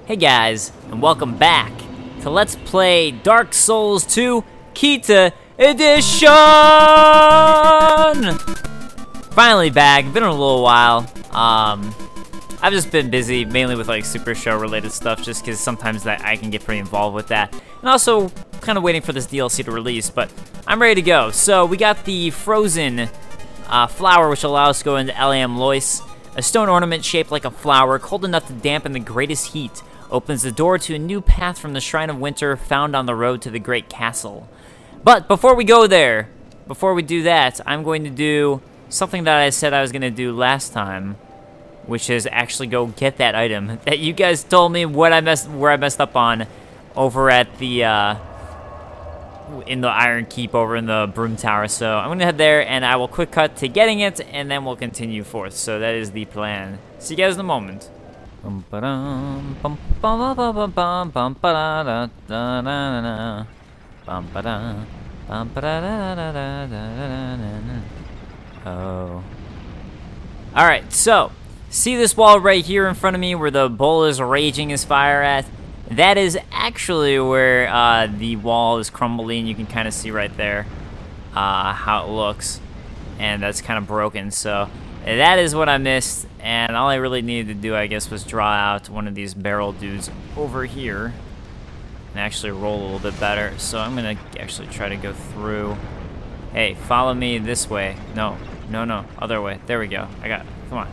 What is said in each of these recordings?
Hey guys, and welcome back to Let's Play Dark Souls 2 Kita Edition! Finally back, been a little while. I've just been busy, mainly with like Super Show related stuff, just because sometimes that I can get pretty involved with that. And also, kind of waiting for this DLC to release, but I'm ready to go. So, we got the frozen flower, which allows us to go into Aava Lois. A stone ornament shaped like a flower, cold enough to dampen the greatest heat, opens the door to a new path from the Shrine of Winter found on the road to the Great Castle. But before we go there, before we do that, I'm going to do something that I said I was going to do last time, which is actually go get that item that you guys told me where I messed up on over at the in the Iron Keep over in the Broom Tower. So I'm gonna head there and I will quick cut to getting it and then we'll continue forth. So that is the plan. See you guys in a moment. Oh. Alright, so see this wall right here in front of me where the bull is raging his fire at? That is actually where the wall is crumbling. You can kind of see right there how it looks. And that's kind of broken. So that is what I missed. And all I really needed to do, I guess, was draw out one of these barrel dudes over here. And actually roll a little bit better. So I'm going to actually try to go through. Hey, follow me this way. No, other way. There we go. I got it. Come on.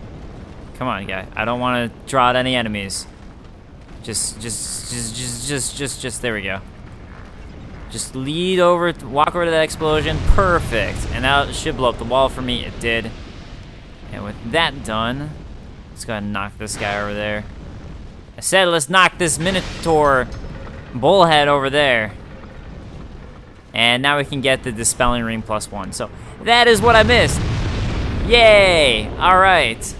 Come on, guy. I don't want to draw out any enemies. Just, there we go. Just lead over, walk over to that explosion. Perfect. And now it should blow up the wall for me. It did. And with that done, let's go ahead and knock this guy over there. I said let's knock this Minotaur bullhead over there. And now we can get the Dispelling Ring +1. So that is what I missed. Yay! Alright.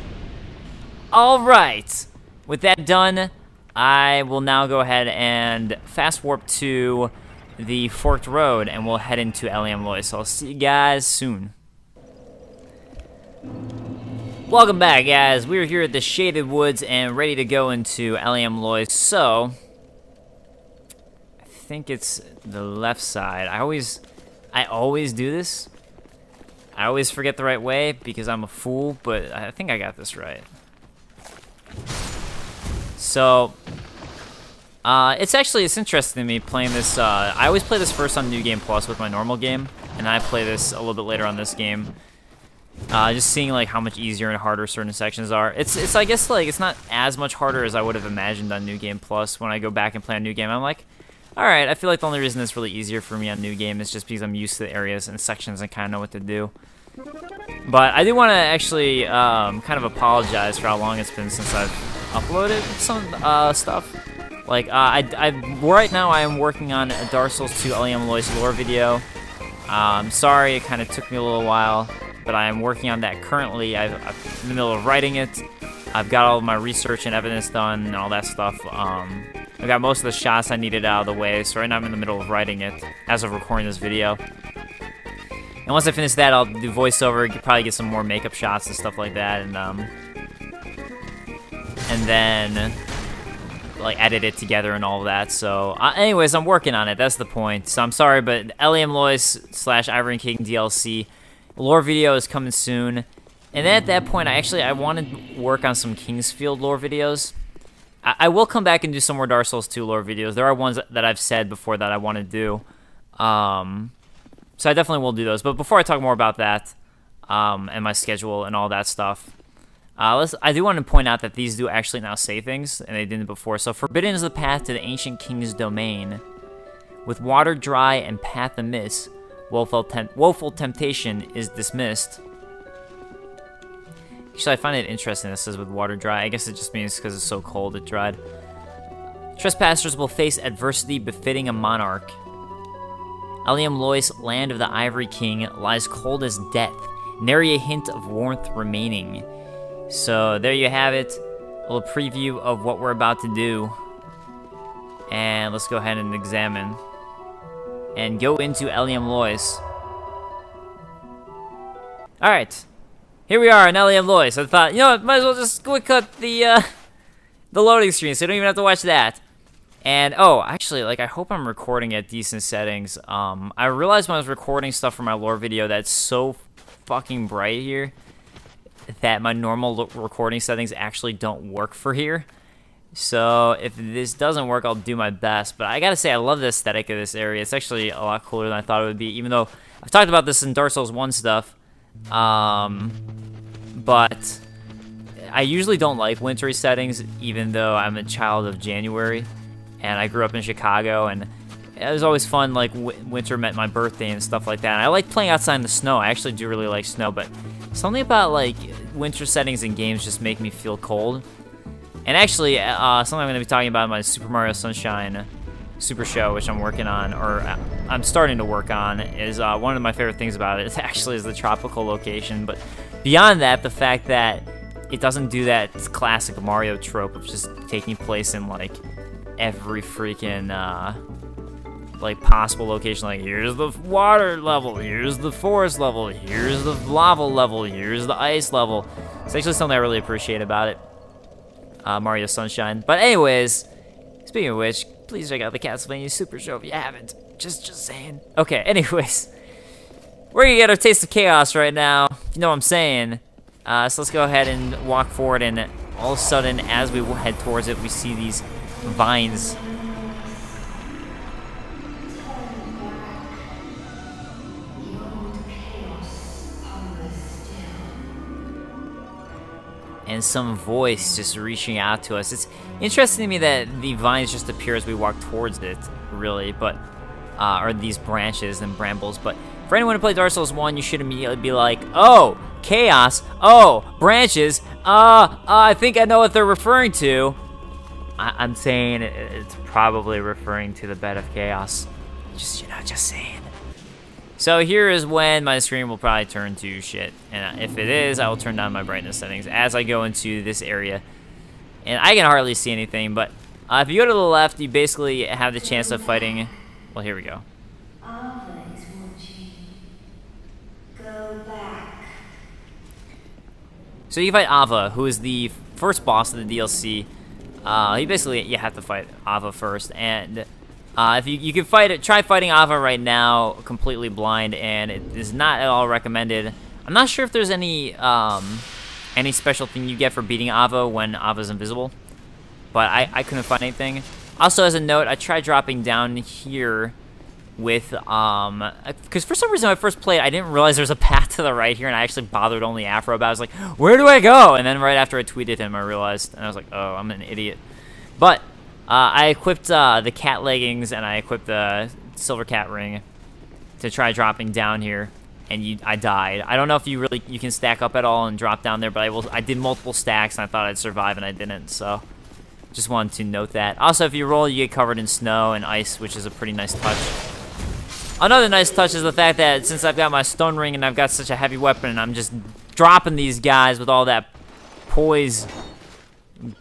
Alright. With that done, I will now go ahead and fast warp to the forked road and we'll head into Aava Lois. So I'll see you guys soon. Welcome back, guys. We're here at the Shaded Woods and ready to go into Aava Lois. So I think it's the left side. I always do this. I always forget the right way because I'm a fool, but I think I got this right. So, it's interesting to me playing this. I always play this first on New Game Plus with my normal game, and I play this a little bit later on this game. Just seeing like how much easier and harder certain sections are. It's I guess like it's not as much harder as I would have imagined on New Game Plus. When I go back and play on New Game, I'm like, all right. I feel like the only reason it's really easier for me on New Game is just because I'm used to the areas and sections and kind of know what to do. But I do want to actually kind of apologize for how long it's been since I've uploaded some stuff. Like right now I am working on a Dark Souls 2 Aava Lois lore video. Sorry, it kind of took me a little while, but I am working on that currently. I'm in the middle of writing it. I've got all of my research and evidence done and all that stuff. I got most of the shots I needed out of the way, so right now I'm in the middle of writing it as of recording this video. And once I finish that, I'll do voiceover, probably get some more makeup shots and stuff like that, and then like edit it together and all of that. So anyways, I'm working on it. That's the point. So I'm sorry, but Aava Lois / Ivory King DLC lore video is coming soon. And then at that point, I want to work on some Kingsfield lore videos. I will come back and do some more Dark Souls 2 lore videos. There are ones that I've said before that I want to do. So I definitely will do those. But before I talk more about that, and my schedule and all that stuff, I do want to point out that these do actually now say things, and they didn't before. So forbidden is the path to the ancient king's domain. With water dry and path amiss, woeful temptation is dismissed. Actually, I find it interesting that it says with water dry. I guess it just means because it's so cold it dried. Trespassers will face adversity befitting a monarch. Aava Lois, land of the Ivory King, lies cold as death, nary a hint of warmth remaining. So there you have it, a little preview of what we're about to do. And let's go ahead and examine. And go into Aava Lois. Alright, here we are in Aava Lois. I thought, you know what, might as well just quick cut the the loading screen, so you don't even have to watch that. And, oh, actually, like, I hope I'm recording at decent settings. I realized when I was recording stuff for my lore video that's so fucking bright here that my normal recording settings actually don't work for here. So if this doesn't work, I'll do my best. But I gotta say, I love the aesthetic of this area. It's actually a lot cooler than I thought it would be, even though I've talked about this in Dark Souls 1 stuff. But I usually don't like wintry settings, even though I'm a child of January. And I grew up in Chicago, and it was always fun, like, winter meant my birthday and stuff like that. And I like playing outside in the snow. I actually do really like snow, but something about, like, winter settings in games just make me feel cold. And actually, something I'm going to be talking about in my Super Mario Sunshine Super Show, which I'm working on, or I'm starting to work on, is one of my favorite things about it actually is the tropical location. But beyond that, the fact that it doesn't do that classic Mario trope of just taking place in, like, every freaking like possible location. Like, here's the water level, here's the forest level, here's the lava level, here's the ice level. It's actually something I really appreciate about it, Mario Sunshine. But anyways, speaking of which, please check out the Castlevania Super Show if you haven't. Just saying. Okay, anyways, we're gonna get our taste of chaos right now, you know what I'm saying. So let's go ahead and walk forward, and all of a sudden, as we head towards it, we see these vines. And some voice just reaching out to us. It's interesting to me that the vines just appear as we walk towards it, really, but or these branches and brambles. But for anyone who played Dark Souls 1, you should immediately be like, oh, chaos, oh, branches, I think I know what they're referring to. I'm saying it's probably referring to the bed of chaos. Just, you know, just saying. So here is when my screen will probably turn to shit. And if it is, I will turn down my brightness settings as I go into this area. And I can hardly see anything, but if you go to the left, you basically have the chance of fighting. Well, here we go. Aava is watching. Go back. So you fight Aava, who is the first boss of the DLC. You have to fight Aava first, and if you can try fighting Aava right now completely blind, and it is not at all recommended. I'm not sure if there's any special thing you get for beating Aava when Aava's invisible, but I couldn't find anything. Also, as a note, I tried dropping down here with because for some reason when I first played, I didn't realize there's a path to the right here, and I actually bothered only Afro about it. I was like, where do I go? And then right after I tweeted him, I realized, and I was like, oh, I'm an idiot. But I equipped the cat leggings, and I equipped the silver cat ring to try dropping down here, and I died. I don't know if you can stack up at all and drop down there, but I did multiple stacks, and I thought I'd survive, and I didn't, so just wanted to note that. Also, if you roll, you get covered in snow and ice, which is a pretty nice touch. Another nice touch is the fact that since I've got my stun ring and I've got such a heavy weapon, and I'm just dropping these guys with all that poise,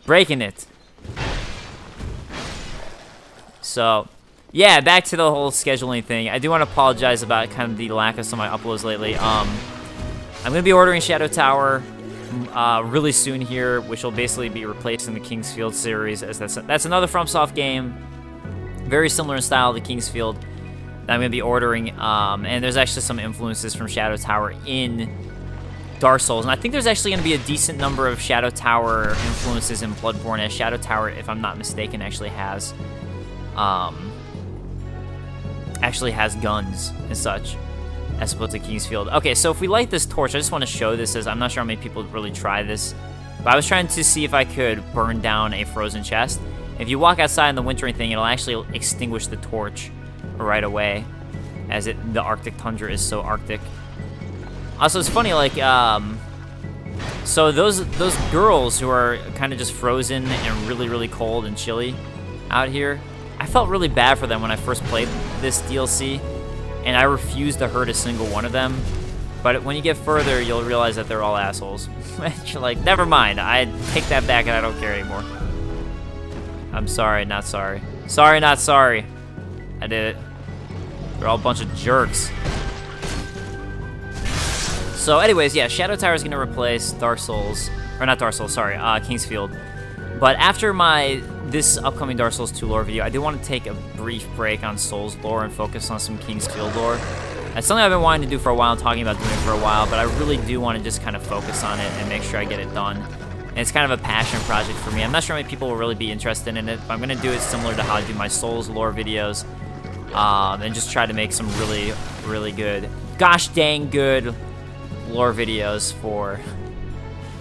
breaking it. So, yeah, back to the whole scheduling thing. I do want to apologize about kind of the lack of some of my uploads lately. I'm going to be ordering Shadow Tower really soon here, which will basically be replacing the King's Field series, as that's another FromSoft game, very similar in style to King's Field, that I'm going to be ordering, and there's actually some influences from Shadow Tower in Dark Souls, and I think there's actually going to be a decent number of Shadow Tower influences in Bloodborne, as Shadow Tower, if I'm not mistaken, actually has guns and such, as opposed to King's Field. Okay, so if we light this torch, I just want to show this, as I'm not sure how many people really try this, but I was trying to see if I could burn down a frozen chest. If you walk outside in the wintering thing, it'll actually extinguish the torch right away, as the Arctic tundra is so arctic. Also, it's funny, like, so those girls who are kind of just frozen and really, really cold and chilly out here, I felt really bad for them when I first played this DLC, and I refused to hurt a single one of them. But when you get further, you'll realize that they're all assholes. You're like, never mind, I take that back and I don't care anymore. I'm sorry, not sorry. Sorry, not sorry. I did it. They're all a bunch of jerks. So anyways, yeah, Shadow Tower is going to replace Dark Souls, or not Dark Souls, sorry, King's Field. But after this upcoming Dark Souls 2 lore video, I do want to take a brief break on Souls lore and focus on some King's Field lore. That's something I've been wanting to do for a while, talking about doing it for a while, but I really do want to just kind of focus on it and make sure I get it done. And it's kind of a passion project for me. I'm not sure how many people will really be interested in it, but I'm going to do it similar to how I do my Souls lore videos, and just try to make some really, really good, gosh dang good lore videos for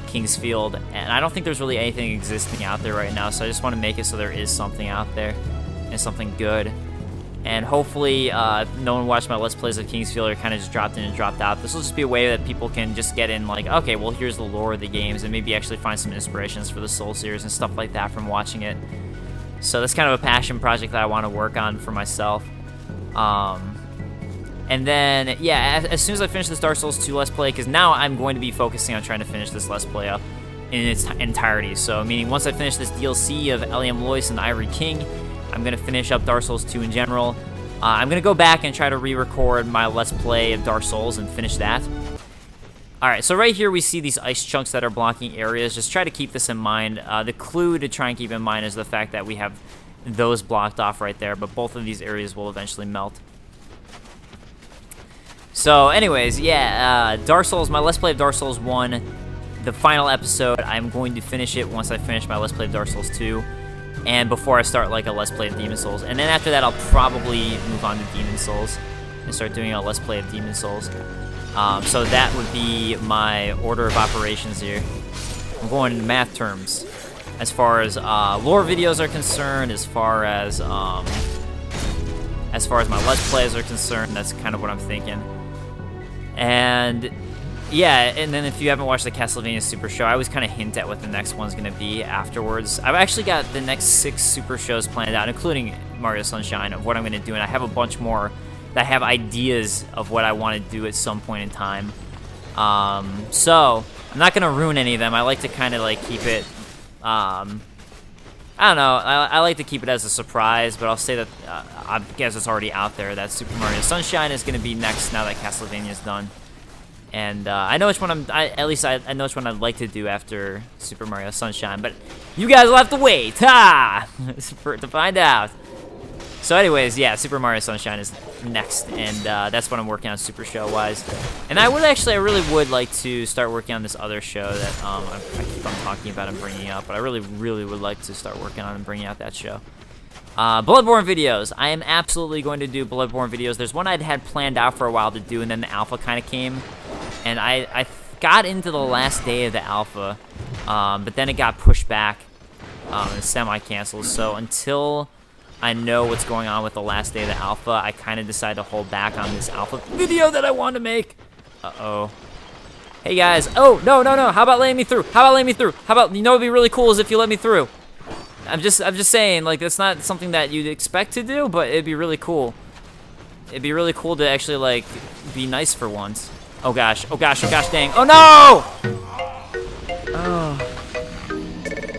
King's Field. And I don't think there's really anything existing out there right now, so I just want to make it so there is something out there and something good. And hopefully, no one watched my Let's Plays of King's Field or kind of just dropped in and dropped out. This will just be a way that people can just get in, like, okay, well, here's the lore of the games, and maybe actually find some inspirations for the Soul series and stuff like that from watching it. So that's kind of a passion project that I want to work on for myself. And then, yeah, as soon as I finish this Dark Souls 2 Let's Play, because now I'm going to be focusing on trying to finish this Let's Play up in its entirety. So, meaning once I finish this DLC of Eliam Lois and the Ivory King, I'm going to finish up Dark Souls 2 in general. I'm going to go back and try to re-record my Let's Play of Dark Souls and finish that. Alright, so right here we see these ice chunks that are blocking areas. Just try to keep this in mind. The clue to try and keep in mind is the fact that we have those blocked off right there, but both of these areas will eventually melt. So anyways, yeah, Dark Souls, my Let's Play of Dark Souls 1, the final episode, I'm going to finish it once I finish my Let's Play of Dark Souls 2. And before I start, like, a Let's Play of Demon Souls. And then after that, I'll probably move on to Demon Souls and start doing a Let's Play of Demon Souls. So that would be my order of operations here. I'm going in math terms. As far as lore videos are concerned, as far as my Let's Plays are concerned, that's kind of what I'm thinking. And yeah, and then if you haven't watched the Castlevania Super Show, I always kind of hint at what the next one's going to be afterwards. I've actually got the next 6 Super Shows planned out, including Mario Sunshine, of what I'm going to do, and I have a bunch more that have ideas of what I want to do at some point in time. So, I'm not going to ruin any of them. I like to kind of, like, keep it, I don't know, I like to keep it as a surprise, but I'll say that, I guess it's already out there, that Super Mario Sunshine is going to be next now that Castlevania's done. And I know which one at least I know which one I'd like to do after Super Mario Sunshine, but you guys will have to wait, to find out. So anyways, yeah, Super Mario Sunshine is next, and that's what I'm working on Super Show-wise. And I really would like to start working on this other show that I keep on talking about and bringing up, but I really, really would like to start working on and bringing out that show. Bloodborne videos. I am absolutely going to do Bloodborne videos. There's one I'd had planned out for a while to do, and then the alpha kind of came. And I got into the last day of the alpha, but then it got pushed back and semi-canceled. So until I know what's going on with the last day of the alpha, I kind of decided to hold back on this alpha video that I want to make. Uh-oh. Hey, guys. Oh, no, no, no. How about letting me through? How about letting me through? How about, you know what would be really cool is if you let me through. I'm just saying, like, that's not something that you'd expect to do, but it'd be really cool. It'd be really cool to actually, like, be nice for once. Oh gosh, oh gosh, oh gosh, dang. Oh no! Oh.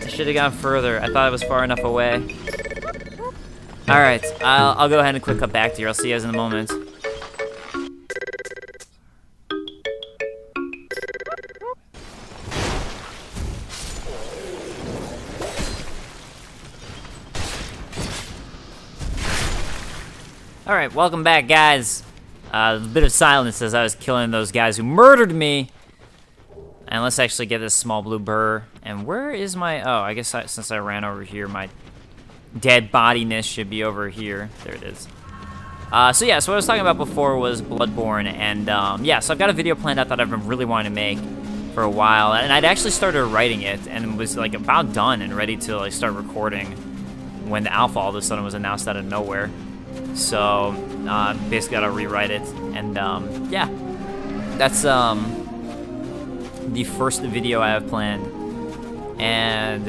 I should have gone further. I thought I was far enough away. Alright, I'll go ahead and quick cut back to you. I'll see you guys in a moment. Alright, welcome back, guys. A bit of silence as I was killing those guys who murdered me. And let's actually get this small blue burr. And where is my... Oh, I guess since I ran over here, my dead bodiness should be over here. There it is. So yeah, so what I was talking about before was Bloodborne. And yeah, so I've got a video planned out that I've been really wanting to make for a while. And I'd actually started writing it and was like about done and ready to like start recording when the alpha all of a sudden was announced out of nowhere. So, basically gotta rewrite it, and, yeah. That's, the first video I have planned. And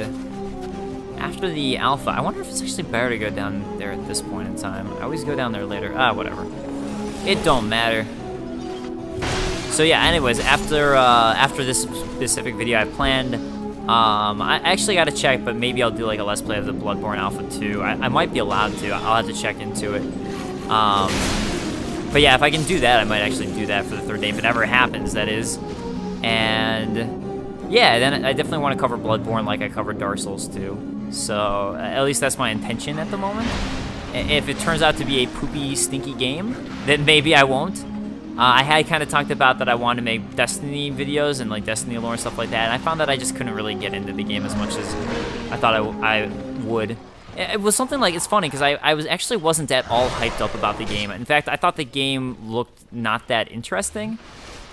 after the alpha, I wonder if it's actually better to go down there at this point in time. I always go down there later. Whatever. It don't matter. So yeah, anyways, after this specific video I planned, I actually gotta check, but maybe I'll do like a Let's Play of the Bloodborne Alpha 2. I might be allowed to. I'll have to check into it. But yeah, if I can do that, I might actually do that for the third day, if it ever happens, that is. And yeah, then I definitely want to cover Bloodborne like I covered Dark Souls 2. So at least that's my intention at the moment. If it turns out to be a poopy, stinky game, then maybe I won't. I had kind of talked about that I wanted to make Destiny videos and like Destiny lore and stuff like that, and I found that I just couldn't really get into the game as much as I thought I would. It was something like, it's funny because I wasn't at all hyped up about the game. In fact, I thought the game looked not that interesting.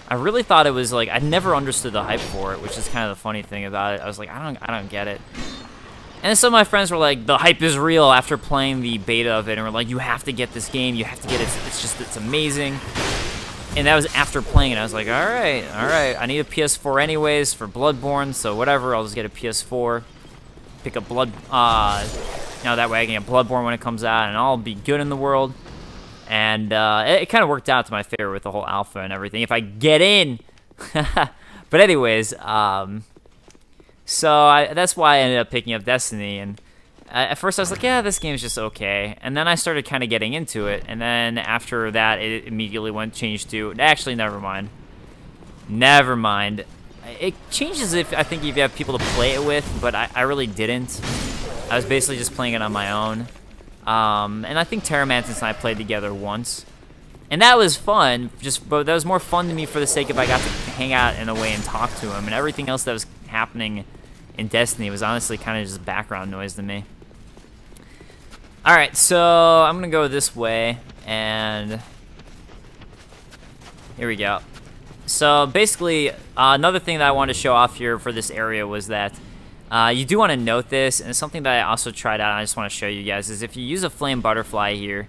I really thought it was like, I never understood the hype for it, which is kind of the funny thing about it. I was like, I don't get it. And then some of my friends were like, the hype is real after playing the beta of it, and were like, you have to get this game, you have to get it, it's amazing. And that was after playing it. I was like, all right, I need a PS4 anyways for Bloodborne, so whatever, I'll just get a PS4, pick up that way I can get Bloodborne when it comes out, and I'll be good in the world. And it kind of worked out to my favor with the whole alpha and everything, if I get in. But anyways, so that's why I ended up picking up Destiny, and at first I was like, yeah, this game's just okay, and then I started kind of getting into it, and then after that, it immediately changed to, actually, never mind. It changes I think if you have people to play it with, but I really didn't. I was basically just playing it on my own, and I think Terramantis and I played together once, and that was fun, but that was more fun to me for the sake of I got to hang out in a way and talk to him, and everything else that was happening in Destiny was honestly kind of just background noise to me. Alright, so I'm gonna go this way, and here we go. So basically, another thing that I wanted to show off here for this area was that you do want to note this, and it's something that I also tried out and I just want to show you guys, is if you use a flame butterfly here,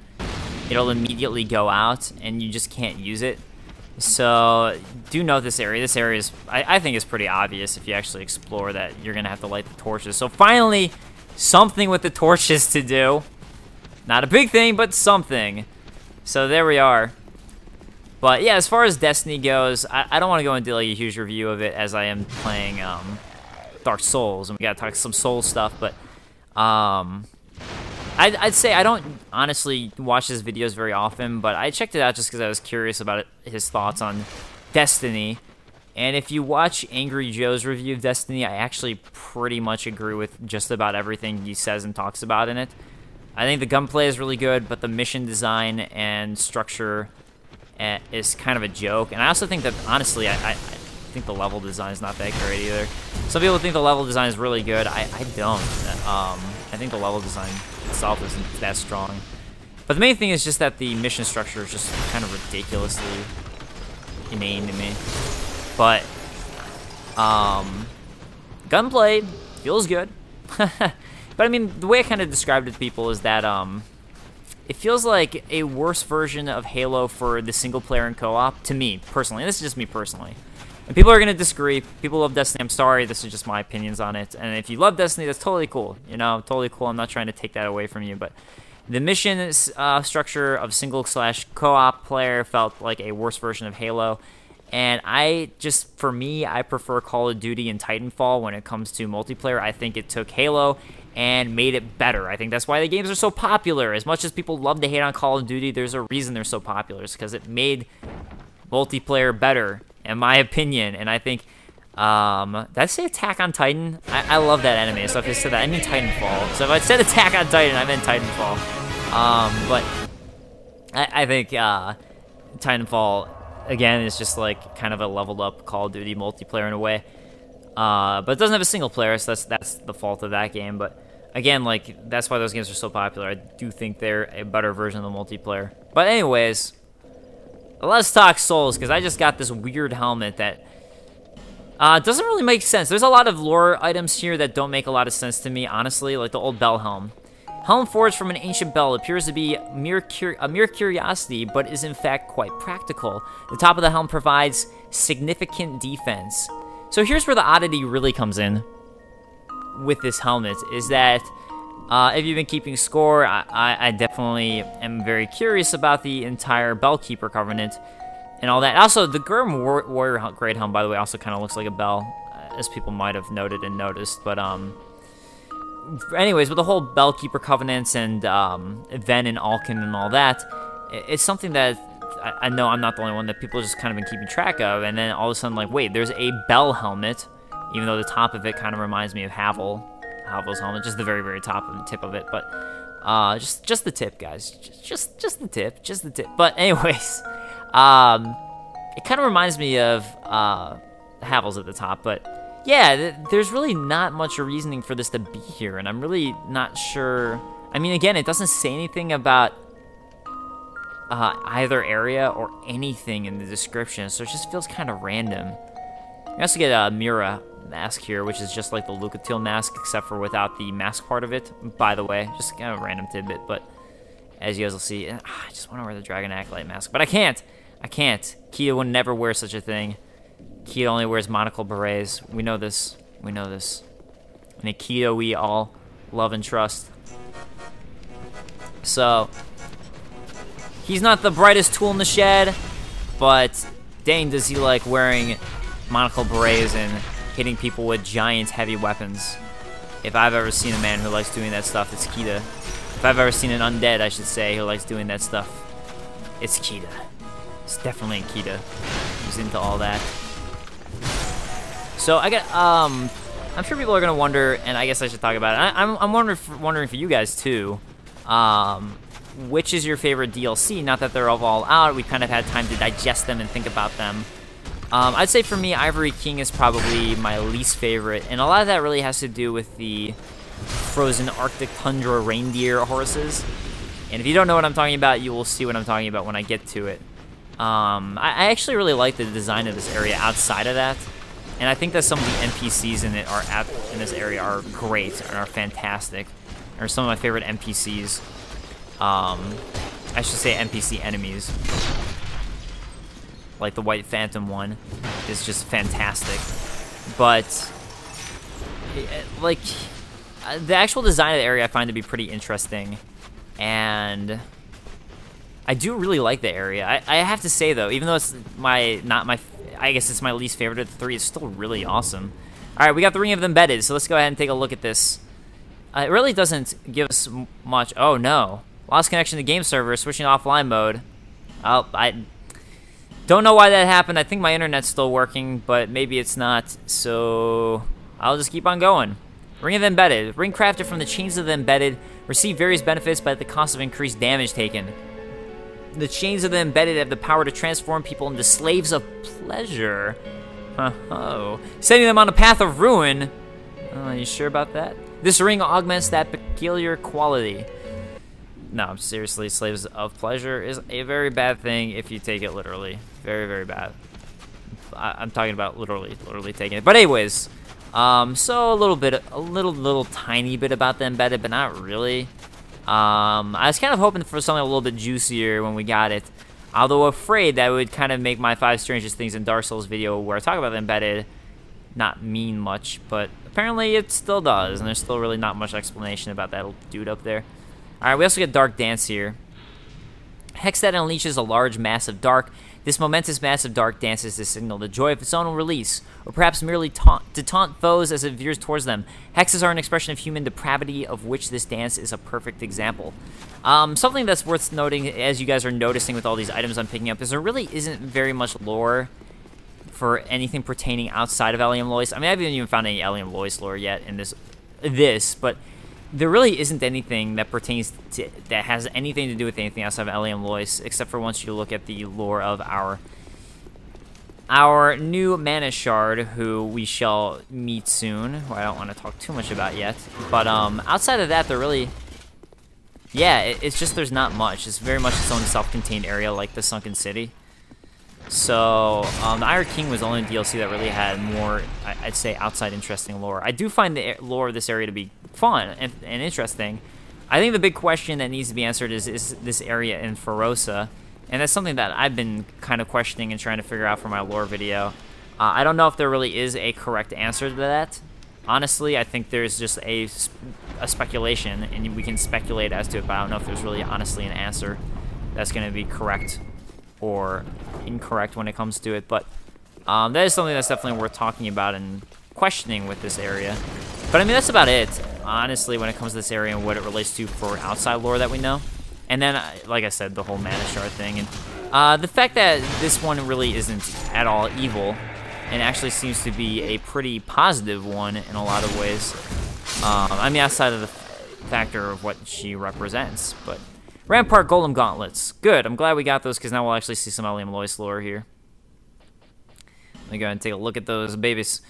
it'll immediately go out and you just can't use it. So do note this area. This area is, I think, is pretty obvious if you actually explore that you're gonna have to light the torches. So finally, something with the torches to do. Not a big thing, but something. So there we are. But yeah, as far as Destiny goes, I don't want to go into like a huge review of it as I am playing Dark Souls, and we gotta talk some Soul stuff. But I'd say I don't honestly watch his videos very often, but I checked it out just because I was curious about his thoughts on Destiny. And if you watch Angry Joe's review of Destiny, I actually pretty much agree with just about everything he says and talks about in it. I think the gunplay is really good, but the mission design and structure is kind of a joke. And I also think that, honestly, I think the level design is not that great either. Some people think the level design is really good. I don't. I think the level design itself isn't that strong. But the main thing is just that the mission structure is just kind of ridiculously inane to me. But gunplay feels good. But I mean, the way I kind of described it to people is that it feels like a worse version of Halo for the single player and co-op, to me personally. And this is just me personally. And people are going to disagree. People love Destiny. I'm sorry. This is just my opinions on it. And if you love Destiny, that's totally cool. You know, totally cool. I'm not trying to take that away from you. But the mission structure of single/co-op player felt like a worse version of Halo. And for me, I prefer Call of Duty and Titanfall when it comes to multiplayer. I think it took Halo and made it better. I think that's why the games are so popular. As much as people love to hate on Call of Duty, there's a reason they're so popular. It's because it made multiplayer better, in my opinion. And I think, did I say Attack on Titan? I love that anime, so if I said that, I mean Titanfall. So if I said Attack on Titan, I meant Titanfall. But I think Titanfall, again, is just like kind of a leveled up Call of Duty multiplayer in a way. But it doesn't have a single player, so that's the fault of that game. But again, like, that's why those games are so popular. I do think they're a better version of the multiplayer. But anyways, let's talk Souls, because I just got this weird helmet that doesn't really make sense. There's a lot of lore items here that don't make a lot of sense to me, honestly, like the old bell helm. Helm forged from an ancient bell appears to be a mere curiosity, but is in fact quite practical. The top of the helm provides significant defense. So here's where the oddity really comes in with this helmet, is that if you've been keeping score, I definitely am very curious about the entire Bellkeeper Covenant and all that. Also, the Gurm Warrior Great Helm, by the way, also kind of looks like a bell, as people might have noted and noticed. But anyways, with the whole Bellkeeper Covenants and Ven and Alkin and all that, it's something that I know I'm not the only one that people just kind of been keeping track of. And then all of a sudden, like, wait, there's a bell helmet even though the top of it kind of reminds me of Havel's helmet, just the very, very top of the tip of it, but just the tip, guys, just the tip. But anyways, it kind of reminds me of Havel's at the top, but yeah, there's really not much reasoning for this to be here, and I'm really not sure. I mean, again, it doesn't say anything about either area or anything in the description, so it just feels kind of random. You also get a Mira mask here, which is just like the Lucatil mask, except for without the mask part of it, by the way. Just kind of a random tidbit, but as you guys will see, I just want to wear the Dragon Acolyte mask, but I can't. Kia would never wear such a thing. Kia only wears monocle berets. We know this. And Aikido we all love and trust. So, he's not the brightest tool in the shed, but dang does he like wearing monocle berets and hitting people with giant heavy weapons. If I've ever seen a man who likes doing that stuff, it's Kita. If I've ever seen an undead, I should say, who likes doing that stuff, it's Kita. It's definitely Kita who's into all that. So I got, I'm sure people are gonna wonder, and I guess I should talk about it. I'm wondering for you guys too. Which is your favorite DLC? Not that they're all out. We kind of had time to digest them and think about them. I'd say for me, Ivory King is probably my least favorite, and a lot of that really has to do with the frozen Arctic tundra reindeer horses. And if you don't know what I'm talking about, you will see what I'm talking about when I get to it. I actually really like the design of this area outside of that, and I think that some of the NPCs in it in this area are great and are fantastic. Are some of my favorite NPCs. I should say NPC enemies. Like the White Phantom one is just fantastic. But like the actual design of the area I find to be pretty interesting, and I do really like the area. I have to say though, even though it's I guess it's my least favorite of the three, it's still really awesome. All right, we got the Ring of Embedded, so let's go ahead and take a look at this. It really doesn't give us much. Oh no, lost connection to game server, switching offline mode. Oh, I don't know why that happened. I think my internet's still working, but maybe it's not, so I'll just keep on going. Ring of Embedded. Ring crafted from the chains of the Embedded. Receive various benefits, but at the cost of increased damage taken. The chains of the Embedded have the power to transform people into slaves of pleasure. Oh, setting them on a path of ruin. Oh, you sure about that? This ring augments that peculiar quality. No, seriously, slaves of pleasure is a very bad thing if you take it literally. Very, very bad. I'm talking about literally taking it. But anyways, so a little tiny bit about the Embedded, but not really. I was kind of hoping for something a little bit juicier when we got it. Although afraid that would kind of make my 5 strangest things in Dark Souls video where I talk about the Embedded not mean much, but apparently it still does, and there's still really not much explanation about that dude up there. Alright, we also get Dark Dance here. Hex that unleashes a large mass of dark. This momentous mass of dark dances to signal the joy of its own release, or perhaps merely to taunt foes as it veers towards them. Hexes are an expression of human depravity, of which this dance is a perfect example. Something that's worth noting, as you guys are noticing with all these items I'm picking up, is there really isn't very much lore for anything pertaining outside of Eliam Lois. I mean, I haven't even found any Eliam Lois lore yet in this, but there really isn't anything that pertains to, that has anything to do with anything outside of Eliam Lois, except for once you look at the lore of our new Mana Shard, who we shall meet soon, who I don't want to talk too much about yet. But outside of that, there really, yeah, it's just there's not much. It's very much its own self-contained area, like the Sunken City. So, the Iron King was the only DLC that really had more, I'd say, outside interesting lore. I do find the lore of this area to be fun and interesting. I think the big question that needs to be answered is this area in Ferosa, and that's something that I've been kind of questioning and trying to figure out for my lore video. I don't know if there really is a correct answer to that. Honestly, I think there's just a speculation, and we can speculate as to it, but I don't know if there's really honestly an answer that's going to be correct or incorrect when it comes to it, but that is something that's definitely worth talking about and questioning with this area. But I mean, that's about it, honestly, when it comes to this area and what it relates to for outside lore that we know. And then, like I said, the whole Mana Shard thing, and the fact that this one really isn't at all evil, and actually seems to be a pretty positive one in a lot of ways. I mean, outside of the factor of what she represents, but Rampart Golem Gauntlets. Good, I'm glad we got those, because now we'll actually see some Elliam Lois lore here. Let me go ahead and take a look at those babies.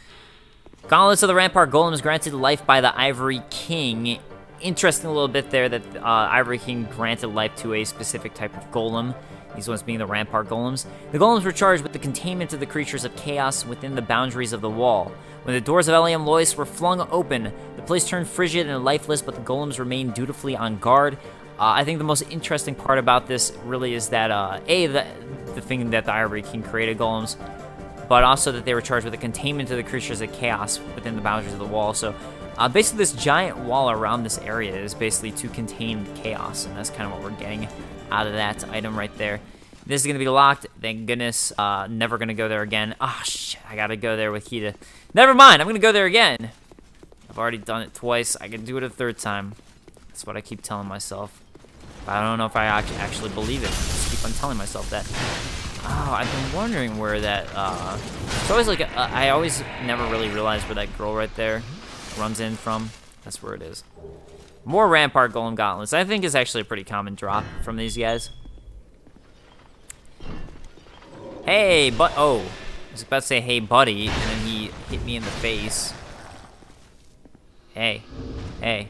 Gauntlets of the Rampart Golem is granted life by the Ivory King. Interesting little bit there that Ivory King granted life to a specific type of golem. These ones being the Rampart Golems. The Golems were charged with the containment of the creatures of chaos within the boundaries of the wall. When the doors of Elliam Lois were flung open, the place turned frigid and lifeless, but the Golems remained dutifully on guard. I think the most interesting part about this really is that, the thing that the Ivory King created Golems, but also that they were charged with the containment of the creatures of chaos within the boundaries of the wall. So basically this giant wall around this area is basically to contain the chaos, and that's kind of what we're getting out of that item right there. This is going to be locked, thank goodness. Never going to go there again. Ah, shit, I got to go there with Kita. Never mind, I'm going to go there again. I've already done it twice, I can do it a third time. That's what I keep telling myself. But I don't know if I actually believe it. I just keep on telling myself that. Oh, I've been wondering where that, it's always like, I always never really realized where that girl right there runs in from. That's where it is. More Rampart Golem Gauntlets. I think is actually a pretty common drop from these guys. Hey, oh. I was about to say, hey, buddy, and then he hit me in the face. Hey. Hey.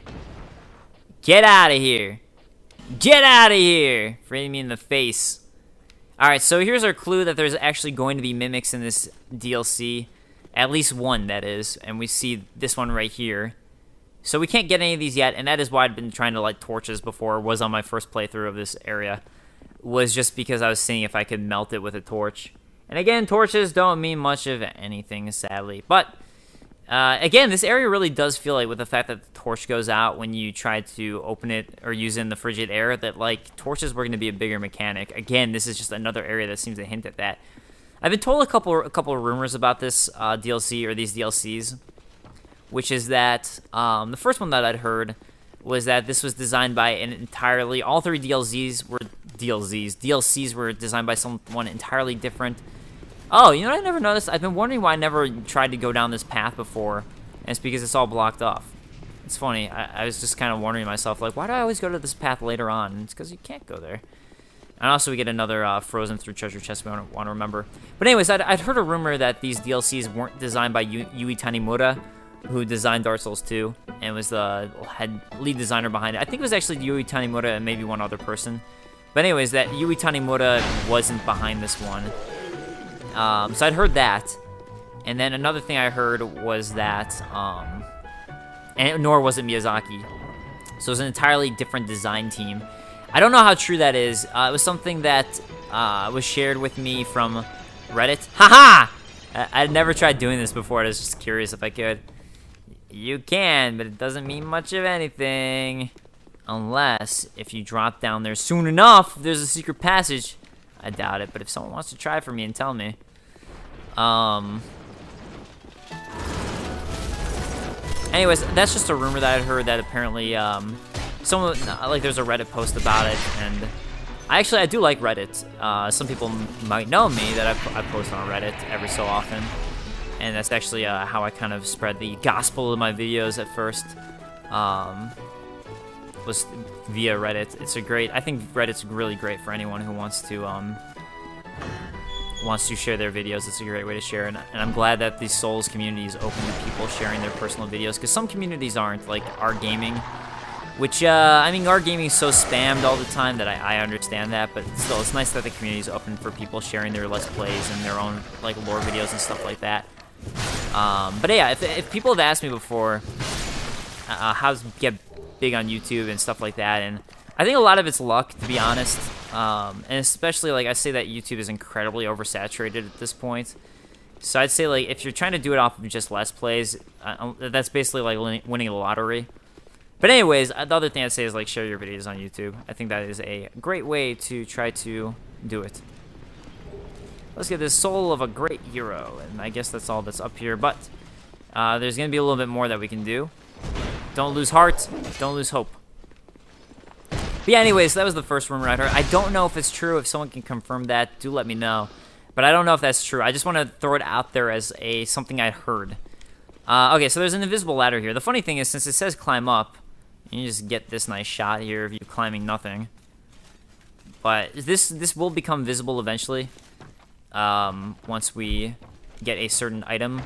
Get out of here. Get out of here. For hitting me in the face. Alright, so here's our clue that there's actually going to be mimics in this DLC. At least one, that is. And we see this one right here. So we can't get any of these yet, and that is why I'd been trying to light torches before, was on my first playthrough of this area. Was just because I was seeing if I could melt it with a torch. And again, torches don't mean much of anything, sadly. But, again, this area really does feel like, with the fact that the torch goes out when you try to open it or use it in the frigid air, that, like, torches were going to be a bigger mechanic. Again, this is just another area that seems to hint at that. I've been told a couple of rumors about this DLC, or these DLCs, which is that, the first one that I'd heard was that this was designed by an entirely, all three DLCs were designed by someone entirely different. Oh, you know what I never noticed? I've been wondering why I never tried to go down this path before, and it's because it's all blocked off. It's funny, I was just kind of wondering to myself, like, why do I always go to this path later on? And it's because you can't go there. And also we get another frozen through treasure chest we want to remember. But anyways, I'd heard a rumor that these DLCs weren't designed by Yui Tanimura, who designed Dark Souls 2, and was the lead designer behind it. I think it was actually Yui Tanimura and maybe one other person. But anyways, that Yui Tanimura wasn't behind this one. So I'd heard that. And then another thing I heard was that, and nor was it Miyazaki. So it was an entirely different design team. I don't know how true that is. It was something that was shared with me from Reddit. Haha! I'd never tried doing this before. I was just curious if I could. You can, but it doesn't mean much of anything. Unless, if you drop down there soon enough, there's a secret passage. I doubt it, but if someone wants to try for me and tell me. Anyways, that's just a rumor that I'd heard that apparently, someone, like, there's a Reddit post about it, and I do like Reddit. Some people might know me that I post on Reddit every so often, and that's actually how I kind of spread the gospel of my videos at first, was via Reddit. I think Reddit's really great for anyone who wants to share their videos. It's a great way to share, and I'm glad that the Souls community is open to people sharing their personal videos, because some communities aren't, like Art Gaming, which, I mean, Art Gaming is so spammed all the time that I understand that, but still, it's nice that the community is open for people sharing their Let's Plays and their own, like, lore videos and stuff like that. But yeah, if people have asked me before how to get big on YouTube and stuff like that, and I think a lot of it's luck, to be honest, and especially, like, I say that YouTube is incredibly oversaturated at this point, so I'd say, like, if you're trying to do it off of just Let's Plays, that's basically like winning the lottery. But anyways, the other thing I'd say is, like, share your videos on YouTube. I think that is a great way to try to do it. Let's get this Soul of a Great Hero, and I guess that's all that's up here, but there's going to be a little bit more that we can do. Don't lose heart, don't lose hope. But yeah, anyways, that was the first rumor I heard. I don't know if it's true. If someone can confirm that, do let me know. But I don't know if that's true. I just want to throw it out there as something I heard. Okay, so there's an invisible ladder here. The funny thing is, since it says climb up, you just get this nice shot here of you climbing nothing. But this will become visible eventually, once we get a certain item.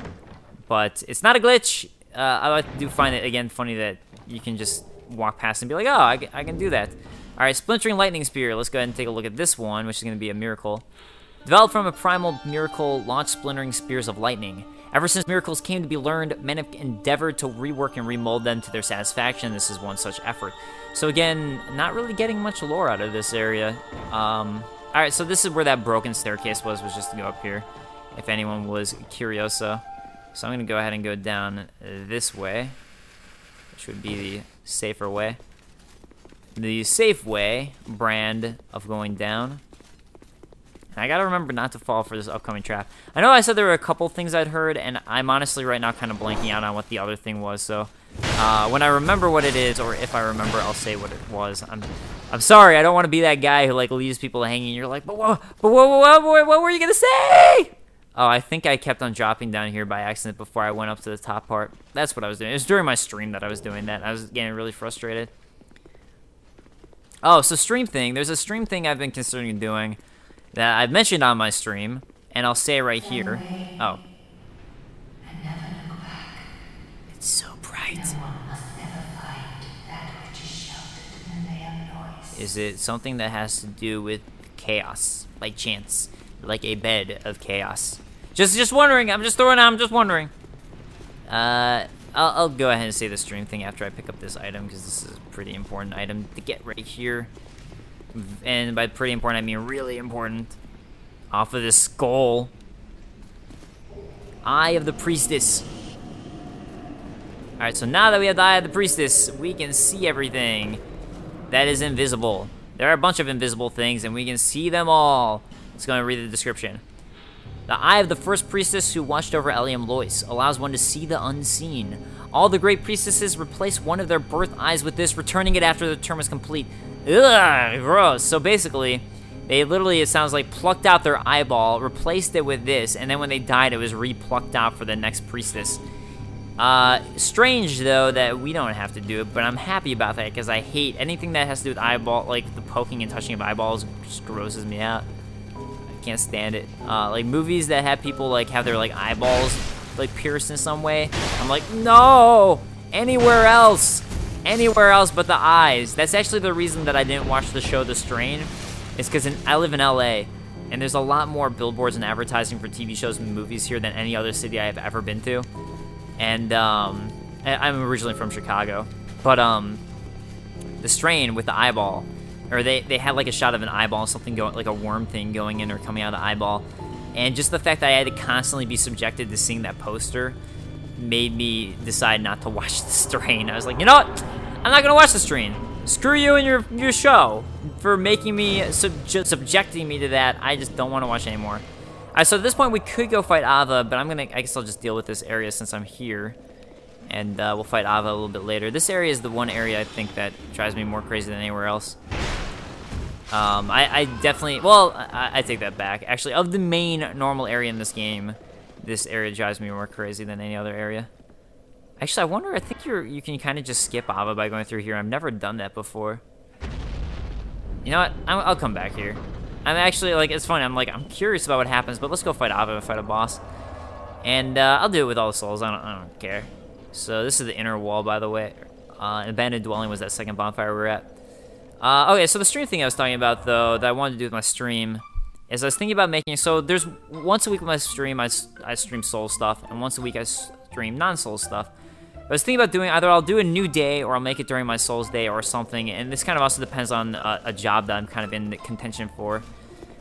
But it's not a glitch. I do find it, again, funny that you can just walk past and be like, oh, I can do that. All right, Splintering Lightning Spear. Let's go ahead and take a look at this one, which is going to be a miracle. Developed from a primal miracle, launch splintering spears of lightning. Ever since miracles came to be learned, men have endeavored to rework and remold them to their satisfaction. This is one such effort. So again, not really getting much lore out of this area. Alright, so this is where that broken staircase was just to go up here, if anyone was curioso. So I'm going to go ahead and go down this way, which would be the safer way. The safe way brand of going down. I gotta remember not to fall for this upcoming trap. I know I said there were a couple things I'd heard, and I'm honestly right now kind of blanking out on what the other thing was, so when I remember what it is, or if I remember, I'll say what it was. I'm sorry, I don't want to be that guy who, like, leaves people hanging, and you're like, what were you gonna say? Oh, I think I kept on dropping down here by accident before I went up to the top part. That's what I was doing. It was during my stream that I was doing that. I was getting really frustrated. Oh, so stream thing. There's a stream thing I've been considering doing that I've mentioned on my stream, and I'll say right here. Oh. And never look back. It's so bright. No one must ever find that which is sheltered in the layer noise. Is it something that has to do with chaos, like chance, like a bed of chaos? Just wondering. I'm just throwing out. I'm just wondering. I'll go ahead and say the stream thing after I pick up this item, because this is a pretty important item to get right here. And by pretty important, I mean really important. Off of this skull. Eye of the Priestess. Alright, so now that we have the Eye of the Priestess, we can see everything that is invisible. There are a bunch of invisible things, and we can see them all. Let's go and read the description. The Eye of the First Priestess who watched over Eliam Lois allows one to see the unseen. All the great priestesses replace one of their birth eyes with this, returning it after the term is complete. Ugh, gross. So basically, they literally, it sounds like, plucked out their eyeball, replaced it with this, and then when they died, it was re-plucked out for the next priestess. Strange, though, that we don't have to do it, but I'm happy about that, because I hate anything that has to do with eyeball, like the poking and touching of eyeballs just grosses me out. I can't stand it. Like movies that have people, like, have their, like, eyeballs, like, pierced in some way. I'm like, no! Anywhere else! Anywhere else but the eyes. That's actually the reason that I didn't watch the show The Strain. It's because I live in LA, and there's a lot more billboards and advertising for TV shows and movies here than any other city I have ever been to. And I'm originally from Chicago, but The Strain with the eyeball, or they had like a shot of an eyeball, something going, like a worm thing going in or coming out of the eyeball, and just the fact that I had to constantly be subjected to seeing that poster made me decide not to watch The Strain. I was like, you know what? I'm not gonna watch The Strain. Screw you and your show for making me, subjecting me to that. I just don't want to watch anymore. Alright, so at this point we could go fight Aava, but I guess I'll just deal with this area since I'm here. And we'll fight Aava a little bit later. This area is the one area I think that drives me more crazy than anywhere else. I definitely, well, I take that back. Actually, of the main normal area in this game, this area drives me more crazy than any other area. Actually, I wonder, I think you can kind of just skip Aava by going through here. I've never done that before. You know what? I'll come back here. I'm actually, like, it's funny. I'm curious about what happens, but let's go fight Aava and fight a boss. And I'll do it with all the souls. I don't care. So this is the inner wall, by the way. Abandoned Dwelling was that second bonfire we were at. Okay, so the stream thing I was talking about, though, that I wanted to do with my stream, is I was thinking about making, so there's once a week with my stream, I stream soul stuff, and once a week I stream non-soul stuff. But I was thinking about doing, either I'll do a new day, or I'll make it during my Souls day or something, and this kind of also depends on a job that I'm kind of in the contention for,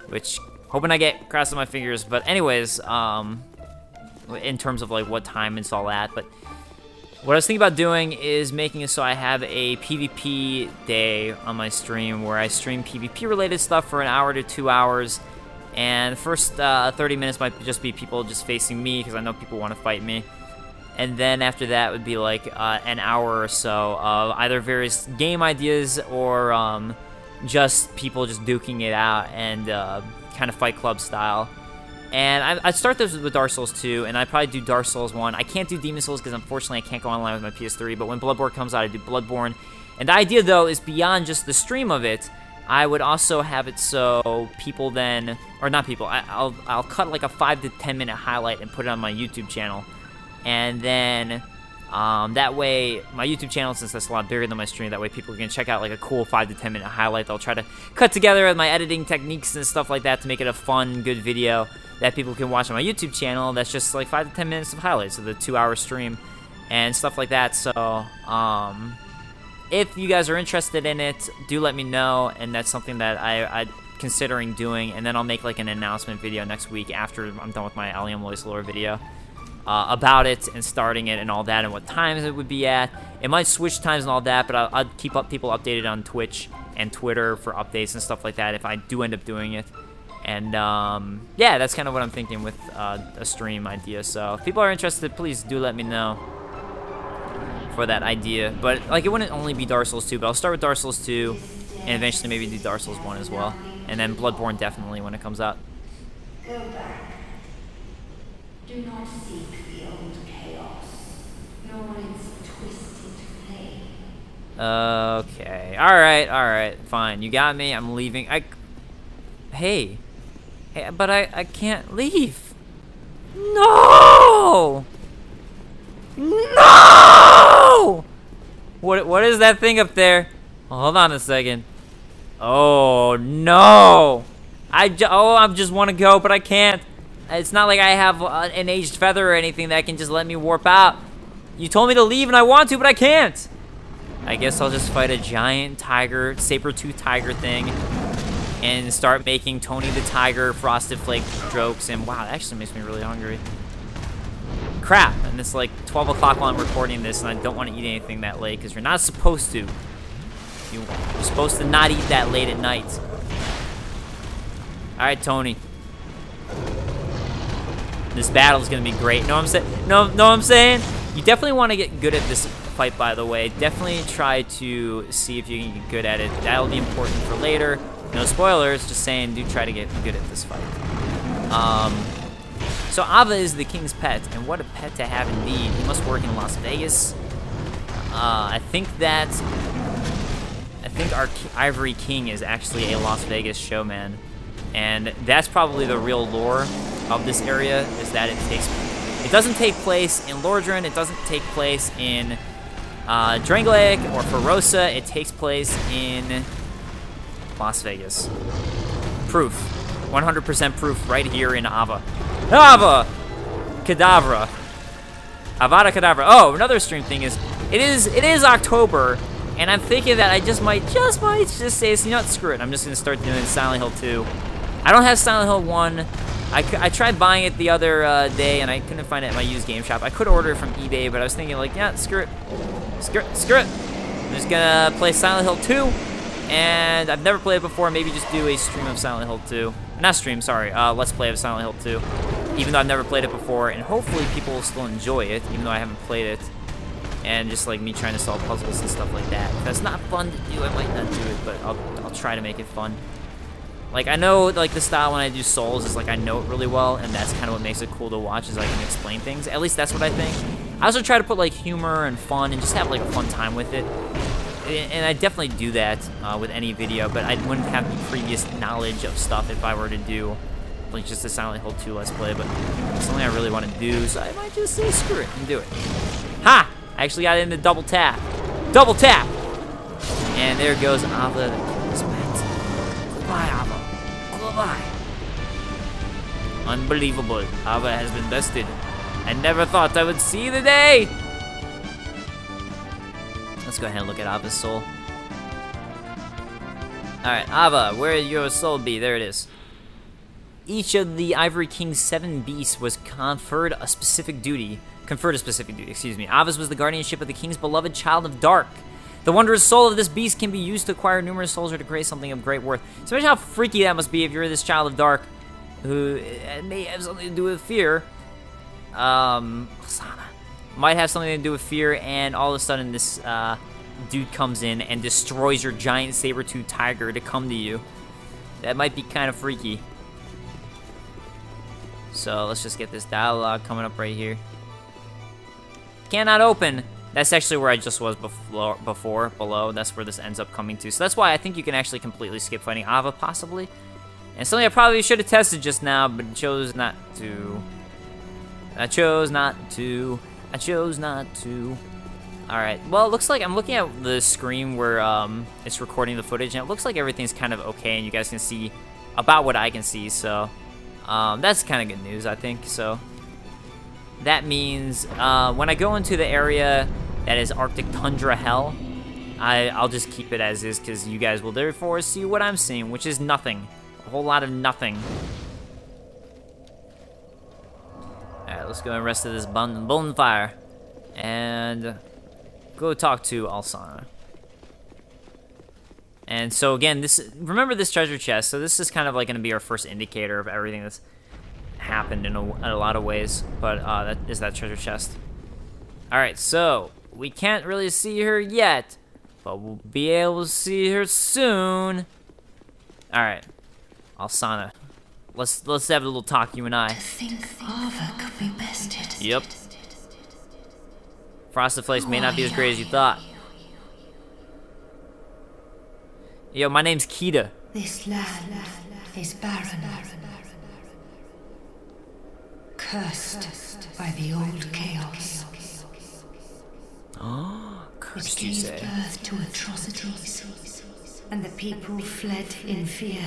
which, hoping I get crossing my fingers, but anyways, in terms of, like, what time it's all at, but what I was thinking about doing is making it so I have a PvP day on my stream where I stream PvP-related stuff for an hour to 2 hours, and the first 30 minutes might just be people just facing me, because I know people want to fight me. And then after that would be like an hour or so of either various game ideas or just people just duking it out and kind of Fight Club style. And I'd start this with Dark Souls 2, and I'd probably do Dark Souls 1. I can't do Demon Souls because unfortunately I can't go online with my PS3, but when Bloodborne comes out, I do Bloodborne. And the idea, though, is beyond just the stream of it, I would also have it so people then, or not people, I'll cut like a 5 to 10 minute highlight and put it on my YouTube channel. And then that way, my YouTube channel, since that's a lot bigger than my stream, that way people can check out like a cool 5 to 10 minute highlight. They'll try to cut together my editing techniques and stuff like that to make it a fun, good video that people can watch on my YouTube channel. That's just like 5 to 10 minutes of highlights of the 2-hour stream and stuff like that. So, if you guys are interested in it, do let me know, and that's something that I'm considering doing, and then I'll make like an announcement video next week after I'm done with my Allium Lois lore video about it and starting it and all that and what times it would be at. It might switch times and all that, but I'll keep people updated on Twitch and Twitter for updates and stuff like that if I do end up doing it. And yeah, that's kind of what I'm thinking with a stream idea. So if people are interested, please do let me know for that idea. But like, it wouldn't only be Dark Souls 2, but I'll start with Dark Souls 2 and eventually maybe do Dark Souls 1 as well, and then Bloodborne definitely when it comes out. Go back. Do not seek the old chaos, nor its twisted flame. Okay, alright, fine, you got me. I'm leaving. Hey, but I can't leave. No! No! What is that thing up there? Hold on a second. Oh no! I just want to go, but I can't. It's not like I have an aged feather or anything that can just let me warp out. You told me to leave, and I want to, but I can't. I guess I'll just fight a giant tiger, saber-tooth tiger thing, and start making Tony the Tiger Frosted Flake jokes. And wow, that actually makes me really hungry. Crap, and it's like 12 o'clock while I'm recording this, and I don't want to eat anything that late, because you're not supposed to. You're supposed to not eat that late at night. Alright, Tony. This battle is going to be great. Know what I'm saying? Know what I'm saying? You definitely want to get good at this fight, by the way. Definitely try to see if you can get good at it. That'll be important for later. No spoilers, just saying, do try to get good at this fight. So Aava is the king's pet, and what a pet to have indeed. He must work in Las Vegas. I think our Ivory King is actually a Las Vegas showman, and that's probably the real lore of this area, is that it doesn't take place in Lordran, it doesn't take place in Drangleic or Ferosa, it takes place in Las Vegas. Proof. 100% proof right here in Aava. Aava! Kedavra. Avada Kedavra. Oh, another stream thing is, it is October, and I'm thinking that I just might say, you know what, screw it. I'm just going to start doing Silent Hill 2. I don't have Silent Hill 1. I tried buying it the other day, and I couldn't find it at my used game shop. I could order it from eBay, but I was thinking, like, yeah, screw it. Screw it. I'm just going to play Silent Hill 2, and I've never played it before. Maybe just do a stream of Silent Hill 2. Not stream, sorry. Let's play of Silent Hill 2. Even though I've never played it before, and hopefully people will still enjoy it, even though I haven't played it. And just like me trying to solve puzzles and stuff like that. If that's not fun to do, I might not do it, but I'll try to make it fun. Like, I know, like, the style when I do Souls is, like, I know it really well, and that's kind of what makes it cool to watch, is I can explain things. At least that's what I think. I also try to put, like, humor and fun and just have, like, a fun time with it. And I definitely do that with any video, but I wouldn't have the previous knowledge of stuff if I were to do, like, just a Silent Hill 2 Let's Play, but it's something I really want to do, so I might just say screw it and do it. Ha! I actually got it into double tap. Double tap! And there goes Aava, the king's pet. Goodbye, Aava. Goodbye. Unbelievable. Aava has been bested. I never thought I would see the day. Let's go ahead and look at Aava's soul. Alright, Aava, where your soul be? There it is. Each of the Ivory King's 7 beasts was conferred a specific duty, excuse me. Aava's was the guardianship of the king's beloved child of dark. The wondrous soul of this beast can be used to acquire numerous souls or to create something of great worth. So imagine how freaky that must be if you're this child of dark, who may have something to do with fear. Might have something to do with fear, and all of a sudden this dude comes in and destroys your giant saber-tooth tiger to come to you. That might be kind of freaky. So let's just get this dialogue coming up right here. Cannot open. That's actually where I just was before, below. That's where this ends up coming to. So that's why I think you can actually completely skip fighting Aava, possibly. And something I probably should have tested just now, but chose not to. I chose not to. I chose not to. Alright, well, it looks like I'm looking at the screen where it's recording the footage, and it looks like everything's kind of okay, and you guys can see about what I can see, so that's kind of good news, I think. So that means when I go into the area that is Arctic Tundra Hell, I'll just keep it as is, because you guys will therefore see what I'm seeing, which is nothing. A whole lot of nothing. Alright, let's go and rest of this bonfire. And go talk to Alsana. And so again, remember this treasure chest. So this is kind of like going to be our first indicator of everything that's happened in a lot of ways. But that is that treasure chest. Alright, so we can't really see her yet, but we'll be able to see her soon. Alright, Alsana. Let's have a little talk, you and I. To think Aava could be bested. Yep. Frosted Flakes may not be as great as you thought. Yo, my name's Kita. This land is barren. Cursed by the old chaos. Oh, cursed, it you gave say. birth to atrocities, and the people fled in fear.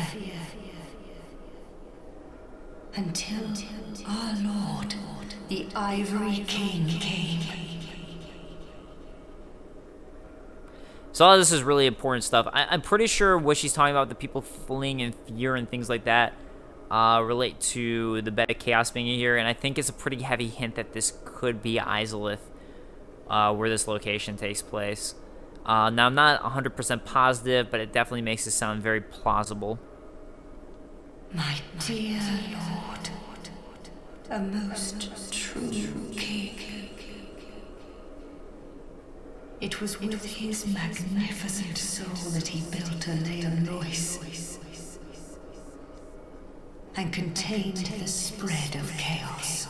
Until our Lord, the Ivory King, came. So all of this is really important stuff. I'm pretty sure what she's talking about, the people fleeing in fear and things like that, relate to the bed of chaos being here, and I think it's a pretty heavy hint that this could be Izalith, where this location takes place. Now, I'm not 100% positive, but it definitely makes it sound very plausible. My dear Lord, a most true king. It was with his magnificent soul that he built a Lois and contained the spread of chaos.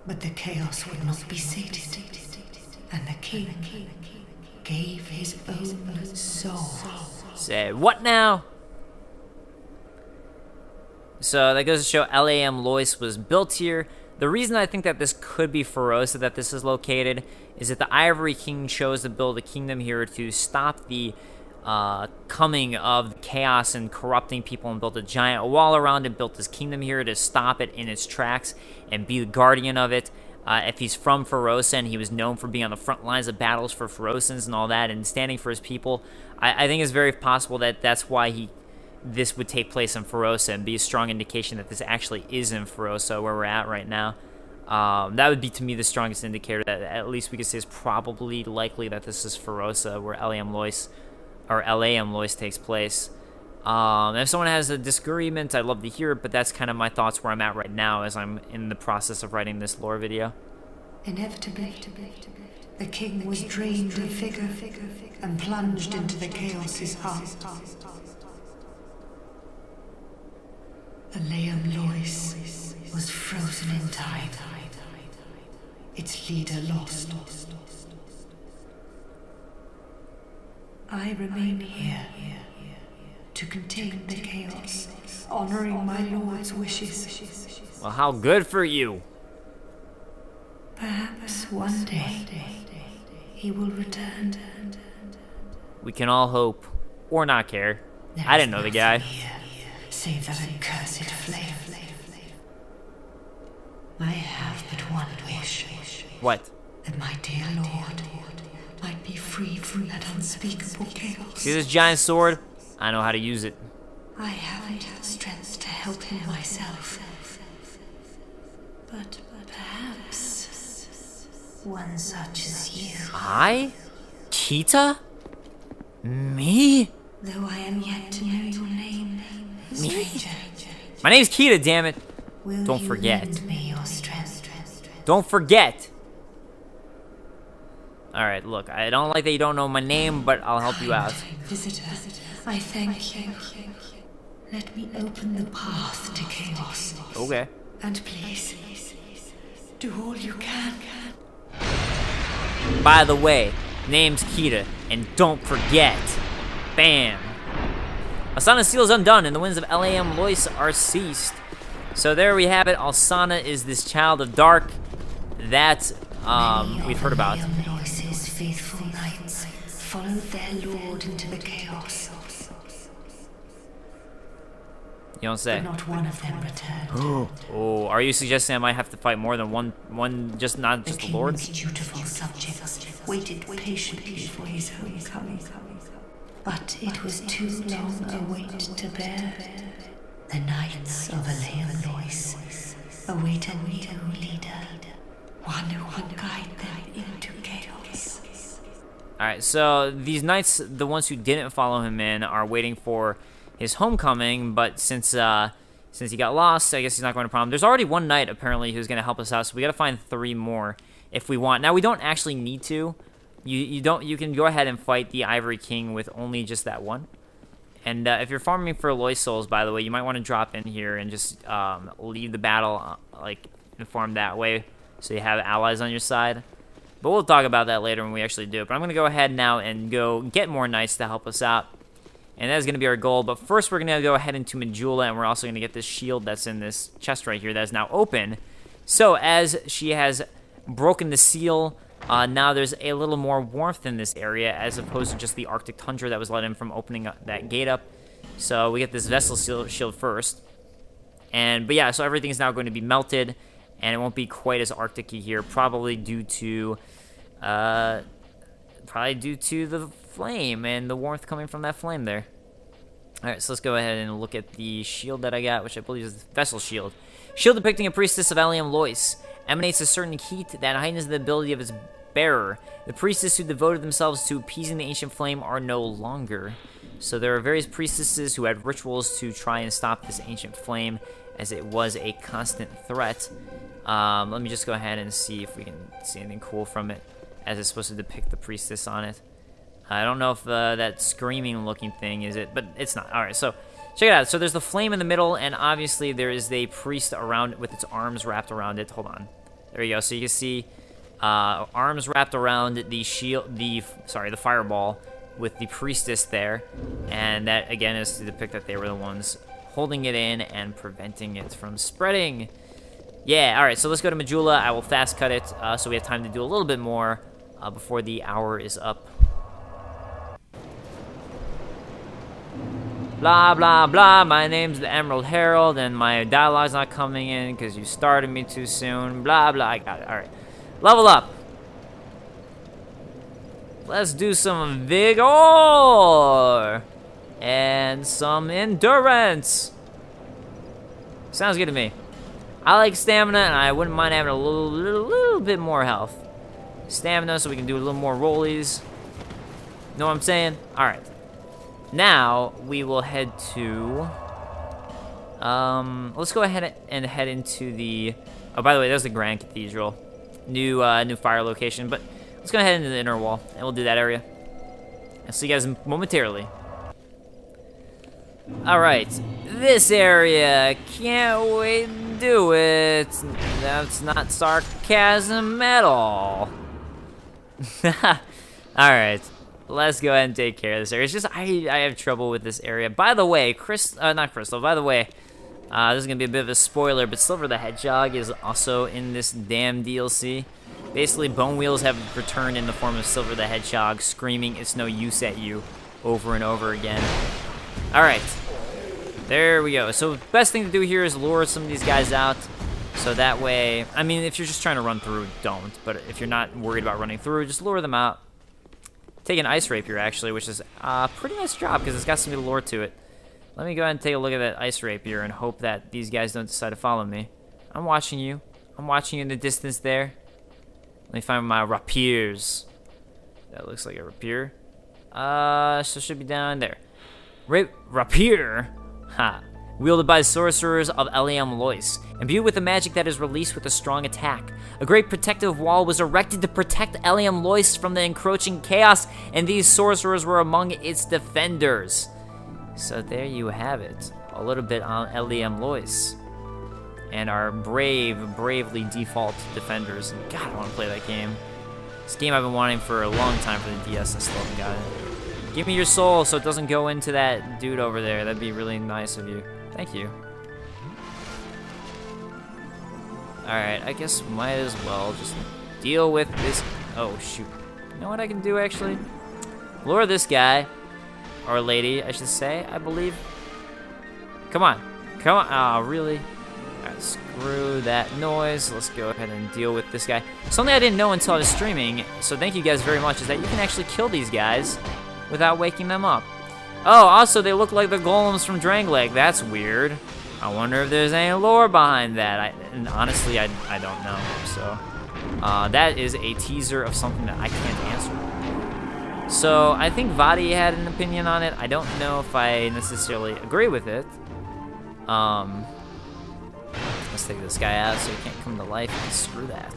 But the chaos would not be sated, and the king gave his own soul. Say what now? So that goes to show LAM Lois was built here. The reason I think that this could be Ferosa, that this is located, is that the Ivory King chose to build a kingdom here to stop the coming of chaos and corrupting people, and built a giant wall around it, built his kingdom here to stop it in its tracks and be the guardian of it. If he's from Ferosa and he was known for being on the front lines of battles for Ferosans and all that and standing for his people, I think it's very possible that that's why this would take place in Ferosa and be a strong indication that this actually is in Ferosa, where we're at right now. That would be, to me, the strongest indicator that at least we could say is probably likely that this is Ferosa, where LAM Lois takes place. If someone has a disagreement, I'd love to hear it, but that's kind of my thoughts where I'm at right now as I'm in the process of writing this lore video. Inevitably, the king was drained of vigor and plunged into the chaos's heart. LAM Lois was frozen in time, its leader lost. I remain here to contain the chaos, honoring my lord's wishes. Well, how good for you! Perhaps one day he will return. We can all hope, or not care. I didn't know the guy. Save that accursed flame. I have but one wish. What? That my dear lord might be freed from that unspeakable chaos. See this giant sword? I know how to use it. I haven't the strength to help him myself. But perhaps one such as you. I? Kita? Me? Though I am yet to know your name, stranger. My name's Kita, damn it. Will Don't you forget. lend me your strength? Don't forget. Alright, look, I don't like that you don't know my name, but I'll help you out. Visitor, I thank you. Let me open the path to chaos. Okay. And please, do all you can. By the way, name's Kita, and don't forget. Bam. Alsana's seal is undone, and the winds of LAM Lois are ceased. So there we have it. Alsana is this child of dark that we've heard about. Lois's faithful knights followed their lord into the chaos. You don't say. But not one of them returned. Oh, are you suggesting I might have to fight more than one, not just the Lord? The king's dutiful subjects waited patiently for his homecoming. But it was too long a wait to bear. The knights of Aava Lois await a new leader, one who will guide them into chaos. Alright, so these knights, the ones who didn't follow him in, are waiting for his homecoming, but since he got lost, I guess he's not going to problem. There's already one knight, apparently, who's going to help us out, so we got to find 3 more if we want. Now, we don't actually need to. You can go ahead and fight the Ivory King with only just that one. And if you're farming for Lois souls, by the way, you might want to drop in here and just leave the battle, and farm that way, so you have allies on your side. But we'll talk about that later when we actually do it. But I'm going to go ahead now and go get more knights to help us out. And that is going to be our goal. But first, we're going to go ahead into Majula, and we're also going to get this shield that's in this chest right here that is now open. So, as she has broken the seal, now there's a little more warmth in this area, as opposed to just the Arctic tundra that was let in from opening up that gate up. So, we get this vessel shield first. But yeah, so everything's now going to be melted, and it won't be quite as Arctic-y here, probably due to the flame and the warmth coming from that flame there. Alright, so let's go ahead and look at the shield that I got, which I believe is the vessel shield. Shield depicting a priestess of LAM Lois. Emanates a certain heat that heightens the ability of its bearer. The priestess who devoted themselves to appeasing the ancient flame are no longer. So there are various priestesses who had rituals to try and stop this ancient flame, as it was a constant threat. Let me just go ahead and see if we can see anything cool from it, as it's supposed to depict the priestess on it. I don't know if that screaming looking thing is it, but it's not. Alright, so check it out. So there's the flame in the middle, and obviously there is a priest around it with its arms wrapped around it. Hold on. There you go. So you can see arms wrapped around the shield, the fireball with the priestess there. And that, again, is to depict that they were the ones holding it in and preventing it from spreading. Yeah, alright, so let's go to Majula. I will fast cut it so we have time to do a little bit more before the hour is up. Blah, blah, blah, my name's the Emerald Herald, and my dialogue's not coming in because you started me too soon. Blah, blah, I got it. Alright. Level up. Let's do some vigor and some endurance. Sounds good to me. I like stamina, and I wouldn't mind having a little bit more health. Stamina so we can do a little more rollies. Know what I'm saying? Alright. Now, we will head to... let's go ahead and head into the... Oh, by the way, there's the Grand Cathedral. New fire location, but let's go ahead into the inner wall, and we'll do that area. I'll see you guys momentarily. Alright, this area, can't wait to do it. That's not sarcasm at all. Alright. Let's go ahead and take care of this area. It's just, I have trouble with this area. By the way, not Crystal, by the way, this is going to be a bit of a spoiler, but Silver the Hedgehog is also in this damn DLC. Basically, Bone Wheels have returned in the form of Silver the Hedgehog, screaming it's no use at you over and over again. Alright, there we go. So, best thing to do here is lure some of these guys out, so that way, I mean, if you're just trying to run through, don't, but if you're not worried about running through, just lure them out. Take an Ice Rapier, actually, which is a pretty nice job because it's got some lore to it. Let me go ahead and take a look at that Ice Rapier and hope that these guys don't decide to follow me. I'm watching you. I'm watching you in the distance there. Let me find my rapiers. That looks like a rapier. So it should be down there. Rapier? Ha. Wielded by sorcerers of LAM Lois, imbued with a magic that is released with a strong attack. A great protective wall was erected to protect LAM Lois from the encroaching chaos, and these sorcerers were among its defenders. So there you have it. a little bit on LEM Lois and our bravely default defenders. God, I want to play that game. This game I've been wanting for a long time for the DS. I still haven't got it. Give me your soul so it doesn't go into that dude over there. That'd be really nice of you. Thank you. Alright, I guess might as well just deal with this. Oh, shoot. You know what I can do, actually? Lure this guy. Or lady, I should say, I believe. Come on. Come on. Oh, really? Alright, screw that noise. Let's go ahead and deal with this guy. Something I didn't know until I was streaming, so thank you guys very much, is that you can actually kill these guys without waking them up. Oh, also, they look like the golems from Drangleic. That's weird. I wonder if there's any lore behind that. And honestly, I don't know. So, that is a teaser of something that I can't answer. So, I think Vadi had an opinion on it. I don't know if I necessarily agree with it. Let's take this guy out so he can't come to life. Screw that.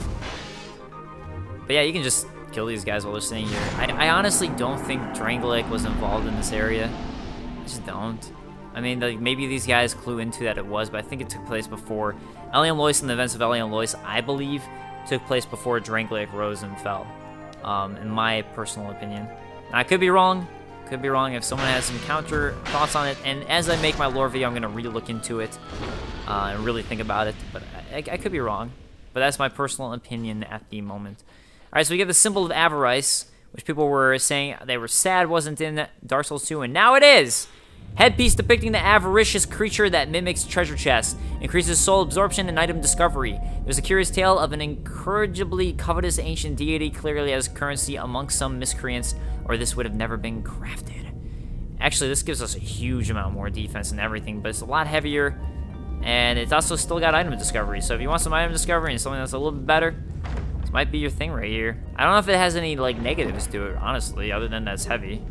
But yeah, you can just kill these guys while they're sitting here. I honestly don't think Drangleic was involved in this area. I just don't. I mean, like, maybe these guys clue into that it was, but I think it took place before. LEM Lois and the events of LEM Lois, I believe, took place before Drangleic rose and fell, in my personal opinion. Now, I could be wrong. Could be wrong if someone has some counter thoughts on it. And as I make my lore video, I'm going to re-look into it and really think about it. But I could be wrong. But that's my personal opinion at the moment. All right, so we get the symbol of Avarice, which people were saying they were sad wasn't in Dark Souls 2, and now it is! Headpiece depicting the avaricious creature that mimics treasure chests. Increases soul absorption and item discovery. There's a curious tale of an incorrigibly covetous ancient deity clearly as currency amongst some miscreants, or this would have never been crafted. Actually, this gives us a huge amount more defense and everything, but it's a lot heavier, and it's also still got item discovery. So if you want some item discovery and something that's a little bit better, this might be your thing right here. I don't know if it has any, like, negatives to it, honestly, other than that's heavy.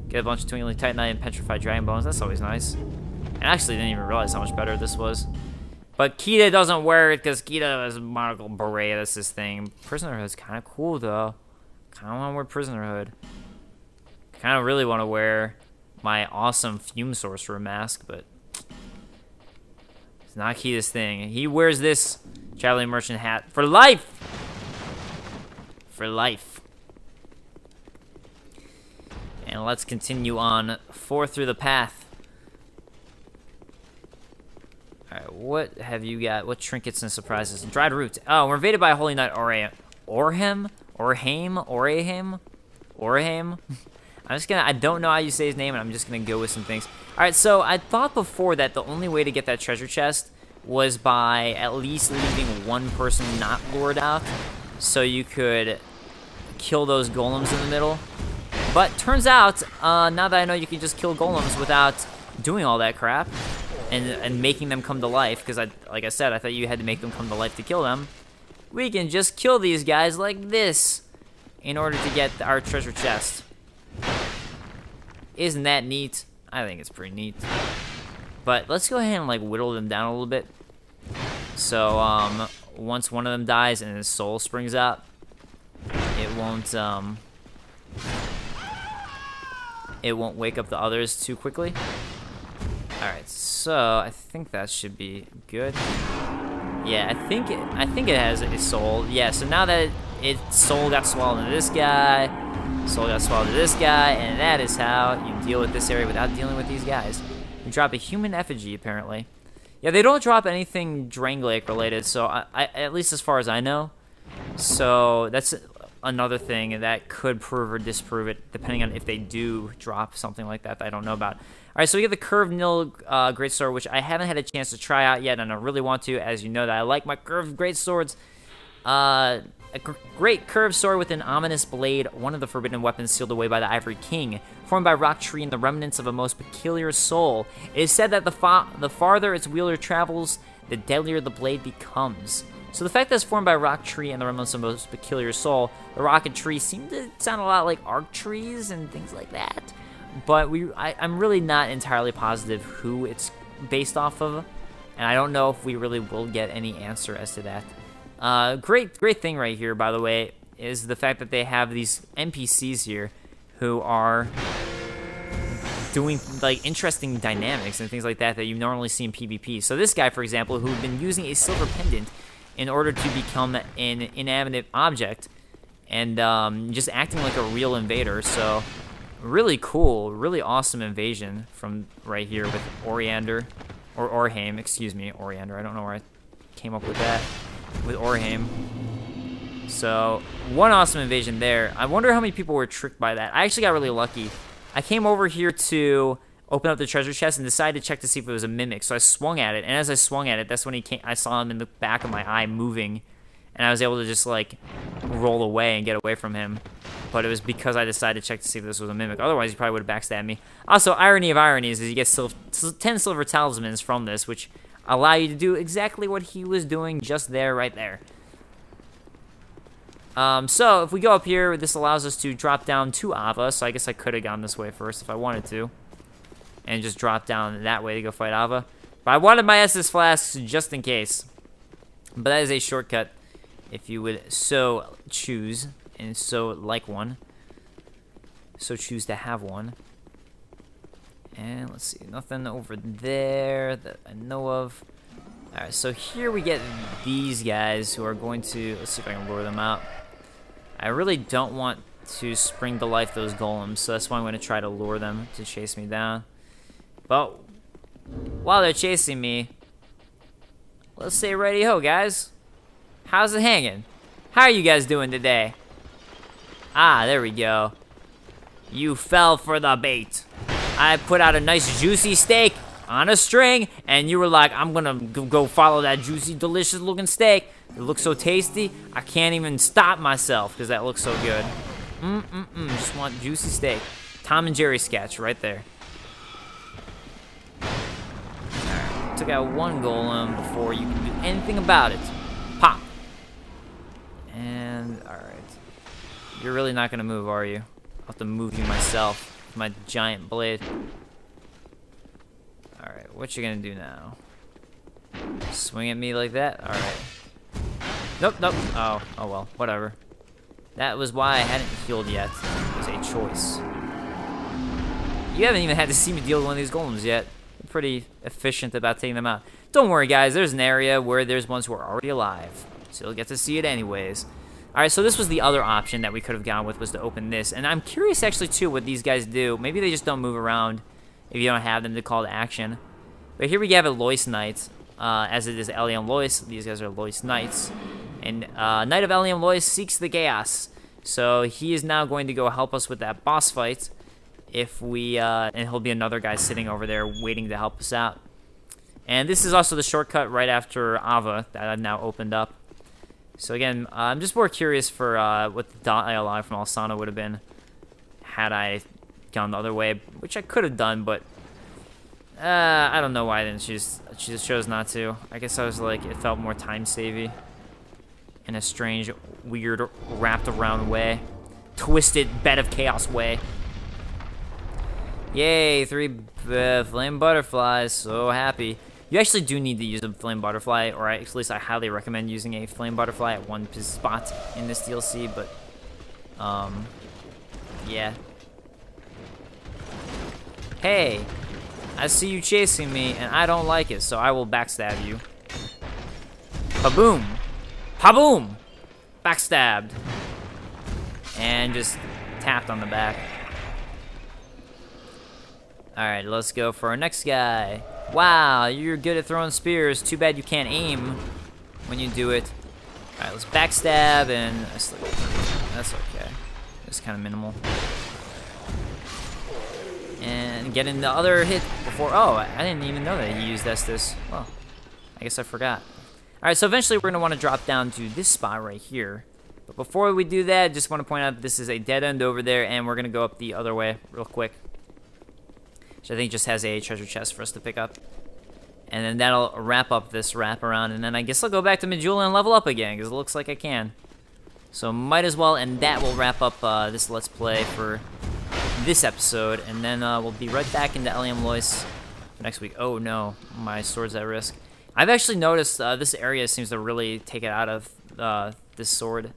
Get a bunch of Twinkling Titanite and Petrified Dragon Bones. That's always nice. And I actually didn't even realize how much better this was. But Kita doesn't wear it because Kita has a monocle beret. That's his thing. Prisoner Hood's kind of cool, though. Kind of want to wear Prisoner Hood. Kind of really want to wear my awesome Fume Sorcerer mask, but it's not Kita's thing. He wears this Traveling Merchant hat for life! For life. And let's continue on forth through the path. Alright, what have you got? What trinkets and surprises? Dried roots. Oh, we're invaded by a Holy Knight Orhaim? I don't know how you say his name, and I'm just gonna go with some things. Alright, so I thought before that the only way to get that treasure chest was by at least leaving one person not lured out, so you could kill those golems in the middle. But turns out, now that I know you can just kill golems without doing all that crap and making them come to life, because like I said, I thought you had to make them come to life to kill them, we can just kill these guys like this in order to get our treasure chest. Isn't that neat? I think it's pretty neat. But let's go ahead and, like, whittle them down a little bit. So, once one of them dies and his soul springs out, it won't wake up the others too quickly. Alright, so I think that should be good. Yeah, I think it has a soul. Yeah, so now that its soul got swallowed into this guy, soul got swallowed into this guy, and that is how you deal with this area without dealing with these guys. You drop a human effigy, apparently. Yeah, they don't drop anything Drangleic related, so I at least as far as I know. So that's another thing that could prove or disprove it, depending on if they do drop something like that I don't know about. All right, so we get the curved Nil Greatsword, which I haven't had a chance to try out yet, and I really want to, as you know that I like my curved Greatswords. A great curved sword with an ominous blade, one of the forbidden weapons sealed away by the Ivory King, formed by rock tree and the remnants of a most peculiar soul. It is said that the farther its wielder travels, the deadlier the blade becomes. So the fact that it's formed by rock tree and the remnants of a most peculiar soul, the rock and tree seem to sound a lot like arc trees and things like that. But I'm really not entirely positive who it's based off of, and I don't know if we really will get any answer as to that. Great thing right here, by the way, is the fact that they have these NPCs here who are doing like interesting dynamics and things like that that you normally see in PvP. So this guy, for example, who'd been using a silver pendant in order to become an inanimate object and just acting like a real invader. So really cool, really awesome invasion from right here with Oriander, or Orhaim, excuse me, Oriander. I don't know where I came up with that, with Orhaim. So one awesome invasion there. I wonder how many people were tricked by that. I actually got really lucky. I came over here to open up the treasure chest and decided to check to see if it was a mimic. So I swung at it, and as I swung at it, that's when he came. I saw him in the back of my eye moving, and I was able to just like roll away and get away from him. But it was because I decided to check to see if this was a mimic. Otherwise, he probably would have backstabbed me. Also, irony of ironies is you get 10 silver talismans from this, which allow you to do exactly what he was doing just there, right there. So if we go up here, this allows us to drop down to Aava. So I guess I could have gone this way first if I wanted to, and just drop down that way to go fight Aava. But I wanted my SS flasks just in case. But that is a shortcut if you would so choose. And so like one. So choose to have one. And let's see, nothing over there that I know of. Alright, so here we get these guys who are going to, let's see if I can lure them out. I really don't want to spring to life those golems, so that's why I'm going to try to lure them to chase me down. But while they're chasing me, let's say righty-ho, guys. How's it hanging? How are you guys doing today? Ah, there we go. You fell for the bait. I put out a nice juicy steak on a string, and you were like, I'm gonna go follow that juicy, delicious looking steak. It looks so tasty, I can't even stop myself because that looks so good. Just want juicy steak. Tom and Jerry sketch right there. Alright, took out one golem before you can do anything about it. Pop. And, alright. You're really not gonna move, are you? I'll have to move you myself with my giant blade. Alright, what you gonna do now? Swing at me like that? Alright. Nope. Oh well, whatever. That was why I hadn't healed yet. It was a choice. You haven't even had to see me deal with one of these golems yet. I'm pretty efficient about taking them out. Don't worry, guys. There's an area where there's ones who are already alive. So you'll get to see it anyways. Alright, so this was the other option that we could have gone with, was to open this. And I'm curious, actually, too, what these guys do. Maybe they just don't move around if you don't have them to call to action. But here we have a Lois Knight. As it is Eliam Lois, these guys are Lois Knights. And Knight of Eliam Lois seeks the chaos. So he is now going to go help us with that boss fight. If we, and he'll be another guy sitting over there waiting to help us out. And this is also the shortcut right after Aava that I've now opened up. So again, I'm just more curious for what the dialogue from Alsana would have been had I gone the other way, which I could have done, but I don't know why I didn't. She just chose not to. I guess I was like, it felt more time-savvy in a strange, weird, wrapped-around way. Twisted bed of chaos way. Yay, 3 flame butterflies, so happy. You actually do need to use a flame butterfly, or at least I highly recommend using a flame butterfly at one spot in this DLC, but, yeah. Hey, I see you chasing me, and I don't like it, so I will backstab you. Ba-boom! Pa-boom! Backstabbed. And just tapped on the back. Alright, let's go for our next guy. Wow, you're good at throwing spears. Too bad you can't aim when you do it. Alright, let's backstab and... That's okay. It's kind of minimal. And get in the other hit before... Oh, I didn't even know that he used Estus. Well, I guess I forgot. Alright, so eventually we're going to want to drop down to this spot right here. But before we do that, just want to point out that this is a dead end over there, and we're going to go up the other way real quick. Which I think just has a treasure chest for us to pick up. And then that'll wrap up this wraparound, and then I guess I'll go back to Majula and level up again, because it looks like I can. So might as well, and that will wrap up this Let's Play for this episode, and then we'll be right back into Eliam Lois for next week. Oh no, my sword's at risk. I've actually noticed this area seems to really take it out of this sword.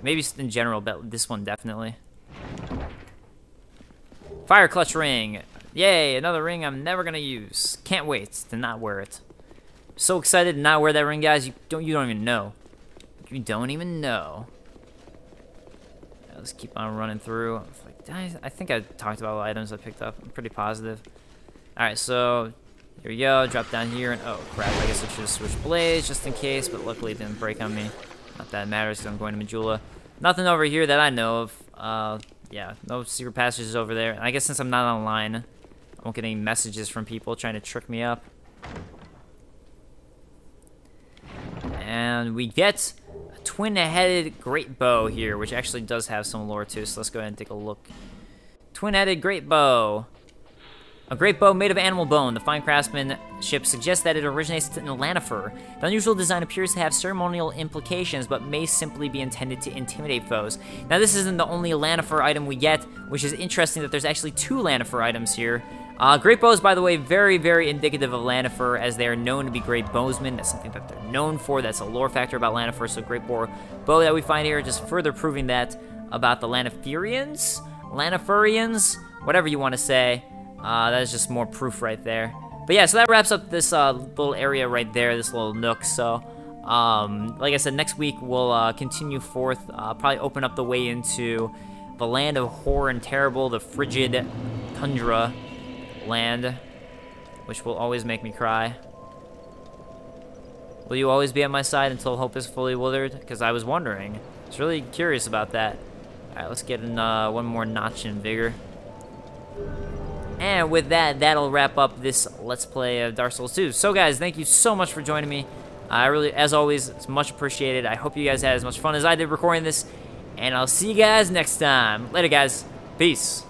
Maybe in general, but this one definitely. Fire Clutch Ring. Yay, another ring I'm never gonna use. Can't wait to not wear it. So excited to not wear that ring, guys. You don't even know. You don't even know. Let's keep on running through. I think I talked about all the items I picked up. I'm pretty positive. Alright, so here we go. Drop down here, and oh crap, I guess I should have switched blades just in case, but luckily it didn't break on me. Not that it matters because I'm going to Majula. Nothing over here that I know of. Yeah, no secret passages over there. And I guess since I'm not online, I won't get any messages from people trying to trick me up. And we get a twin-headed great bow here, which actually does have some lore too, so let's go ahead and take a look. Twin-headed great bow. A great bow made of animal bone. The fine craftsmanship suggests that it originates in Lanifer. The unusual design appears to have ceremonial implications, but may simply be intended to intimidate foes. Now, this isn't the only Lanifer item we get, which is interesting that there's actually 2 Lanifer items here. Great bows, by the way, very, very indicative of Lanifer, as they are known to be great bowsmen. That's something that they're known for. That's a lore factor about Lanifer, so great bow that we find here, just further proving that about the Laniferians, whatever you want to say. That is just more proof right there. But yeah, so that wraps up this little area right there, this little nook. So, like I said, next week we'll continue forth, probably open up the way into the land of horror and terrible, the frigid tundra land, which will always make me cry. Will you always be at my side until hope is fully withered? Because I was wondering. I was really curious about that. Alright, let's get in one more notch in vigor. And with that, that'll wrap up this Let's Play of Dark Souls 2. So guys, thank you so much for joining me. I really, as always, it's much appreciated. I hope you guys had as much fun as I did recording this. And I'll see you guys next time. Later, guys. Peace.